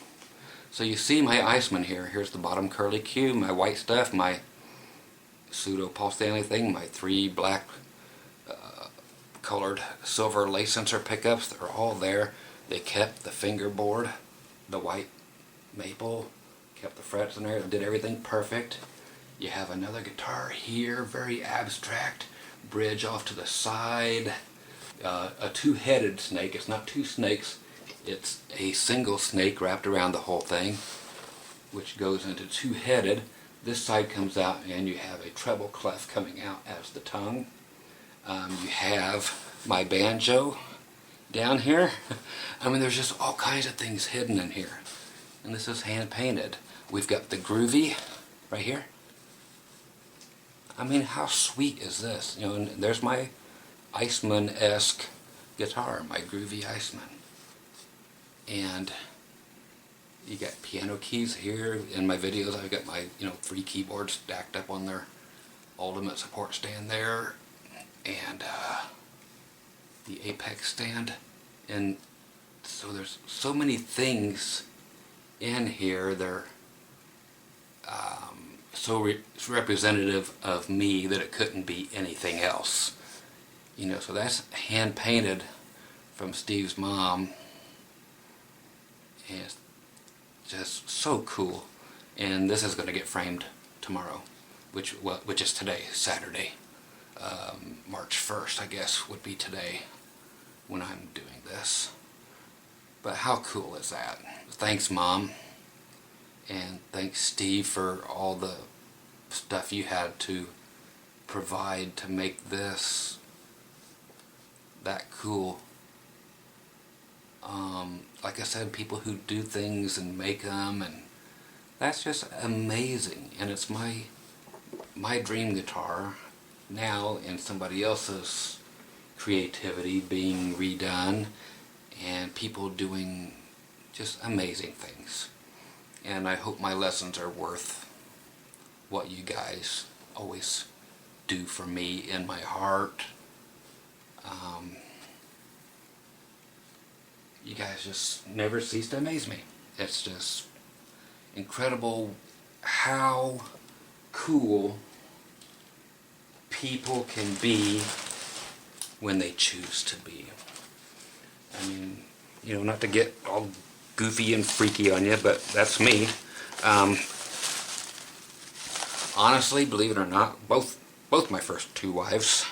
so you see my Iceman here. Here's the bottom curly Q, my white stuff, my pseudo Paul Stanley thing, my 3 black colored silver lace sensor pickups. They're all there. They kept the fingerboard, the white maple, kept the frets in there, did everything perfect. You have another guitar here, very abstract, bridge off to the side, a 2-headed snake. It's not 2 snakes, it's a single snake wrapped around the whole thing, which goes into 2-headed. This side comes out and you have a treble clef coming out as the tongue. You have my banjo down here. I mean, there's just all kinds of things hidden in here. And this is hand painted. We've got the Groovy right here. I mean, how sweet is this? You know, and there's my Iceman-esque guitar, my Groovy Iceman. And you got piano keys here. In my videos, I've got my 3 keyboards stacked up on their ultimate support stand there, and the Apex stand. And so there's so many things in here. They're so representative of me that it couldn't be anything else. So that's hand painted from Steve's mom, and it's just so cool. And this is going to get framed tomorrow, which is today, Saturday, March 1st, I guess would be today when I'm doing this. But how cool is that? Thanks, Mom. And thanks, Steve, for all the stuff you had to provide to make this that cool. Like I said, people who do things and make them, and that's just amazing. And it's my dream guitar now in somebody else's creativity being redone, and people doing just amazing things. And I hope my lessons are worth what you guys always do for me in my heart. You guys just never cease to amaze me. It's just incredible how cool people can be when they choose to be. I mean, not to get all goofy and freaky on you, but that's me. Honestly, believe it or not, both my first 2 wives,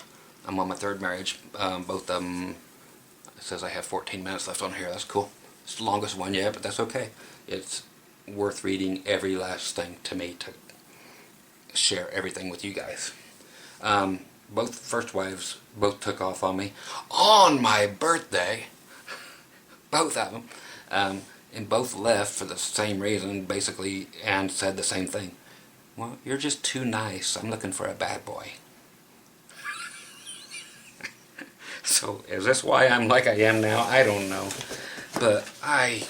I'm on my 3rd marriage, both of them, it says I have 14 minutes left on here. That's cool. It's the longest one yet, but that's okay. It's worth reading every last thing to me to share everything with you guys. Both first wives both took off on me on my birthday. Both of them. And both left for the same reason, basically, and said the same thing. Well, you're just too nice. I'm looking for a bad boy. So, is this why I'm like I am now? I don't know. But I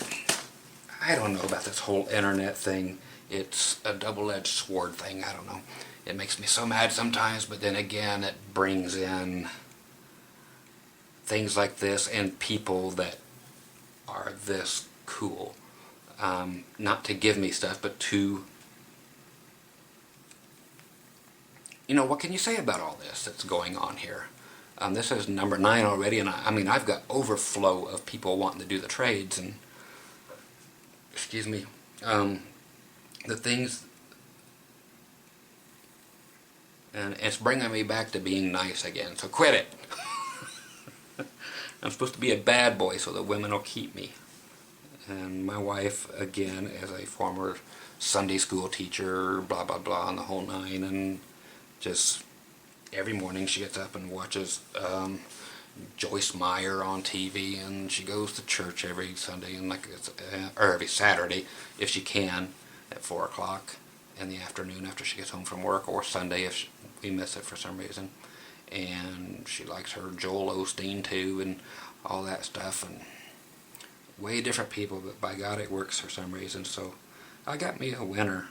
don't know about this whole internet thing. It's a double-edged sword thing. I don't know. It makes me so mad sometimes, but then again, it brings in things like this and people that are this cool. Not to give me stuff, but to, what can you say about all this that's going on here? This is number 9 already, and I mean, I've got overflow of people wanting to do the trades, and, excuse me, the things, and it's bringing me back to being nice again, so quit it. I'm supposed to be a bad boy so the women will keep me. And my wife, again, is a former Sunday school teacher, blah, blah, blah, on the whole nine, and just every morning she gets up and watches Joyce Meyer on TV, and she goes to church every Sunday, and or every Saturday, if she can, at 4 o'clock in the afternoon after she gets home from work, or Sunday if we miss it for some reason. And she likes her Joel Osteen too, and all that stuff, and way different people, but by God it works for some reason. So I got me a winner,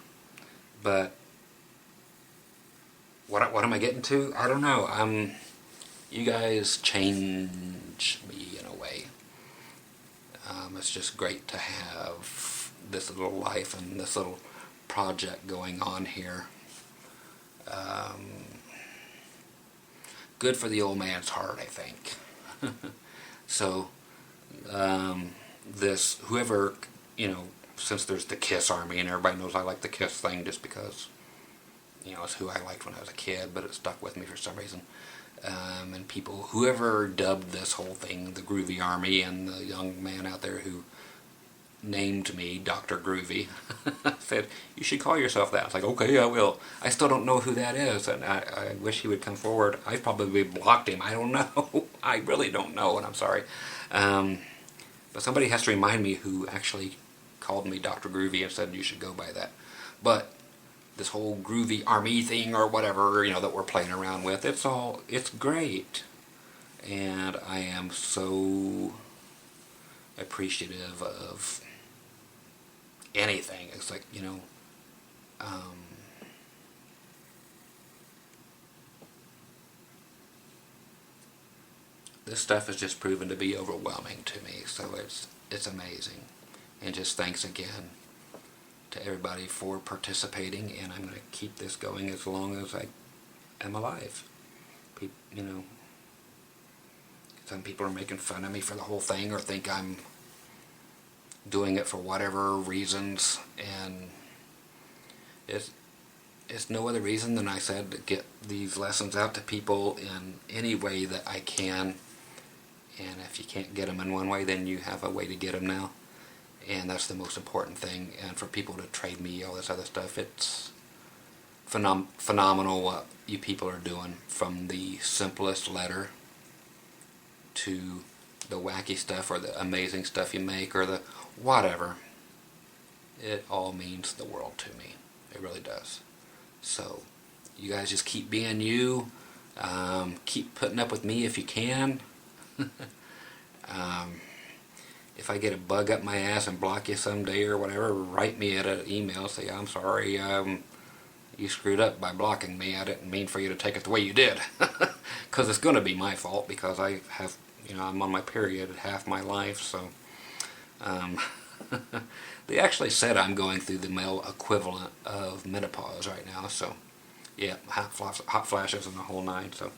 but what am I getting to? I don't know. You guys change me in a way. It's just great to have this little life and this little project going on here. Good for the old man's heart, I think. So, whoever, since there's the KISS Army, and everybody knows I like the KISS thing just because, it's who I liked when I was a kid, but it stuck with me for some reason. And whoever dubbed this whole thing the Groovy Army, and the young man out there who named me Dr. Groovy said, you should call yourself that. I was like, okay, I will. I still don't know who that is, and I wish he would come forward. I've probably blocked him. I don't know. I really don't know, and I'm sorry. But somebody has to remind me who actually called me Dr. Groovy and said you should go by that. But this whole Groovy Army thing or whatever, that we're playing around with, it's great. And I am so appreciative of anything. It's like, this stuff has just proven to be overwhelming to me, so it's amazing. And just thanks again to everybody for participating, and I'm going to keep this going as long as I am alive. Some people are making fun of me for the whole thing, or think I'm doing it for whatever reasons, and it's no other reason than I said to get these lessons out to people in any way that I can. And if you can't get them in one way, then you have a way to get them now. And that's the most important thing. And for people to trade me all this other stuff, it's phenomenal what you people are doing. From the simplest letter to the wacky stuff, or the amazing stuff you make, or the whatever. It all means the world to me. It really does. So you guys just keep being you. Keep putting up with me if you can. If I get a bug up my ass and block you someday or whatever, write me at an email, say, I'm sorry, you screwed up by blocking me. I didn't mean for you to take it the way you did. Because it's going to be my fault, because I have, I'm on my period half my life, so. They actually said I'm going through the male equivalent of menopause right now, so yeah, hot flashes and the whole nine. So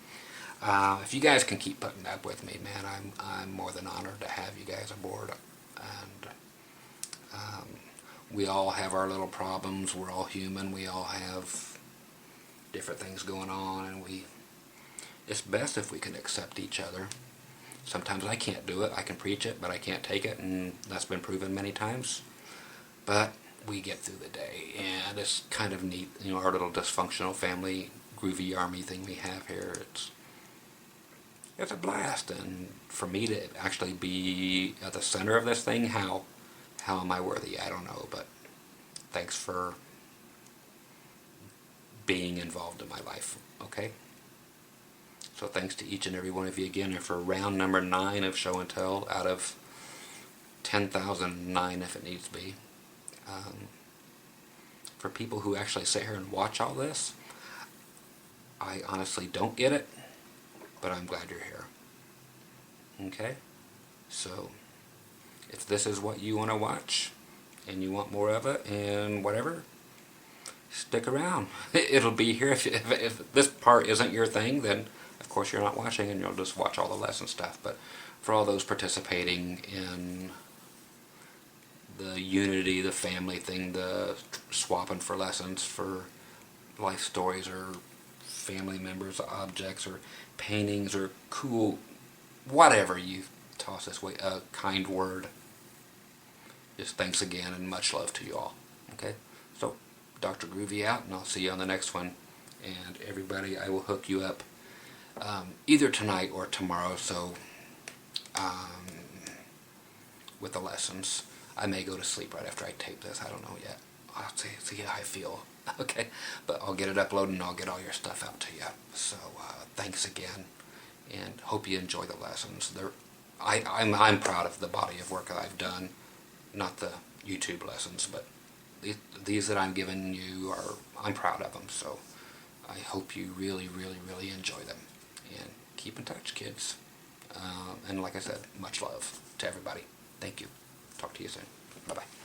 if you guys can keep putting up with me, man, I'm more than honored to have you guys aboard. And we all have our little problems. We're all human. We all have different things going on, and it's best if we can accept each other. Sometimes I can't do it. I can preach it, but I can't take it, and that's been proven many times. But we get through the day, and it's kind of neat, our little dysfunctional family Groovy Army thing we have here. It's a blast, and for me to actually be at the center of this thing, how am I worthy? I don't know, but thanks for being involved in my life, okay? So thanks to each and every one of you again, and for round number 9 of Show and Tell out of 10,009 if it needs to be. For people who actually sit here and watch all this, I honestly don't get it, but I'm glad you're here. Okay? So, if this is what you want to watch, and you want more of it, and whatever, stick around. It'll be here. If this part isn't your thing, then Of course, you're not watching and you'll just watch all the lesson stuff, but for all those participating in the unity, the family thing, the swapping for lessons for life stories or family members, objects, or paintings, or cool, whatever you toss this way, a kind word. Just thanks again and much love to you all. Okay? So, Dr. Groovy out, and I'll see you on the next one. And everybody, I will hook you up either tonight or tomorrow, so with the lessons. I may go to sleep right after I tape this. I don't know yet. I'll see how I feel. Okay? But I'll get it uploaded and I'll get all your stuff out to you. So, thanks again. And hope you enjoy the lessons. I'm proud of the body of work that I've done. Not the YouTube lessons, but these that I'm giving you I'm proud of them. So I hope you really, really, really enjoy them. And keep in touch, kids. And like I said, much love to everybody. Thank you. Talk to you soon. Bye-bye.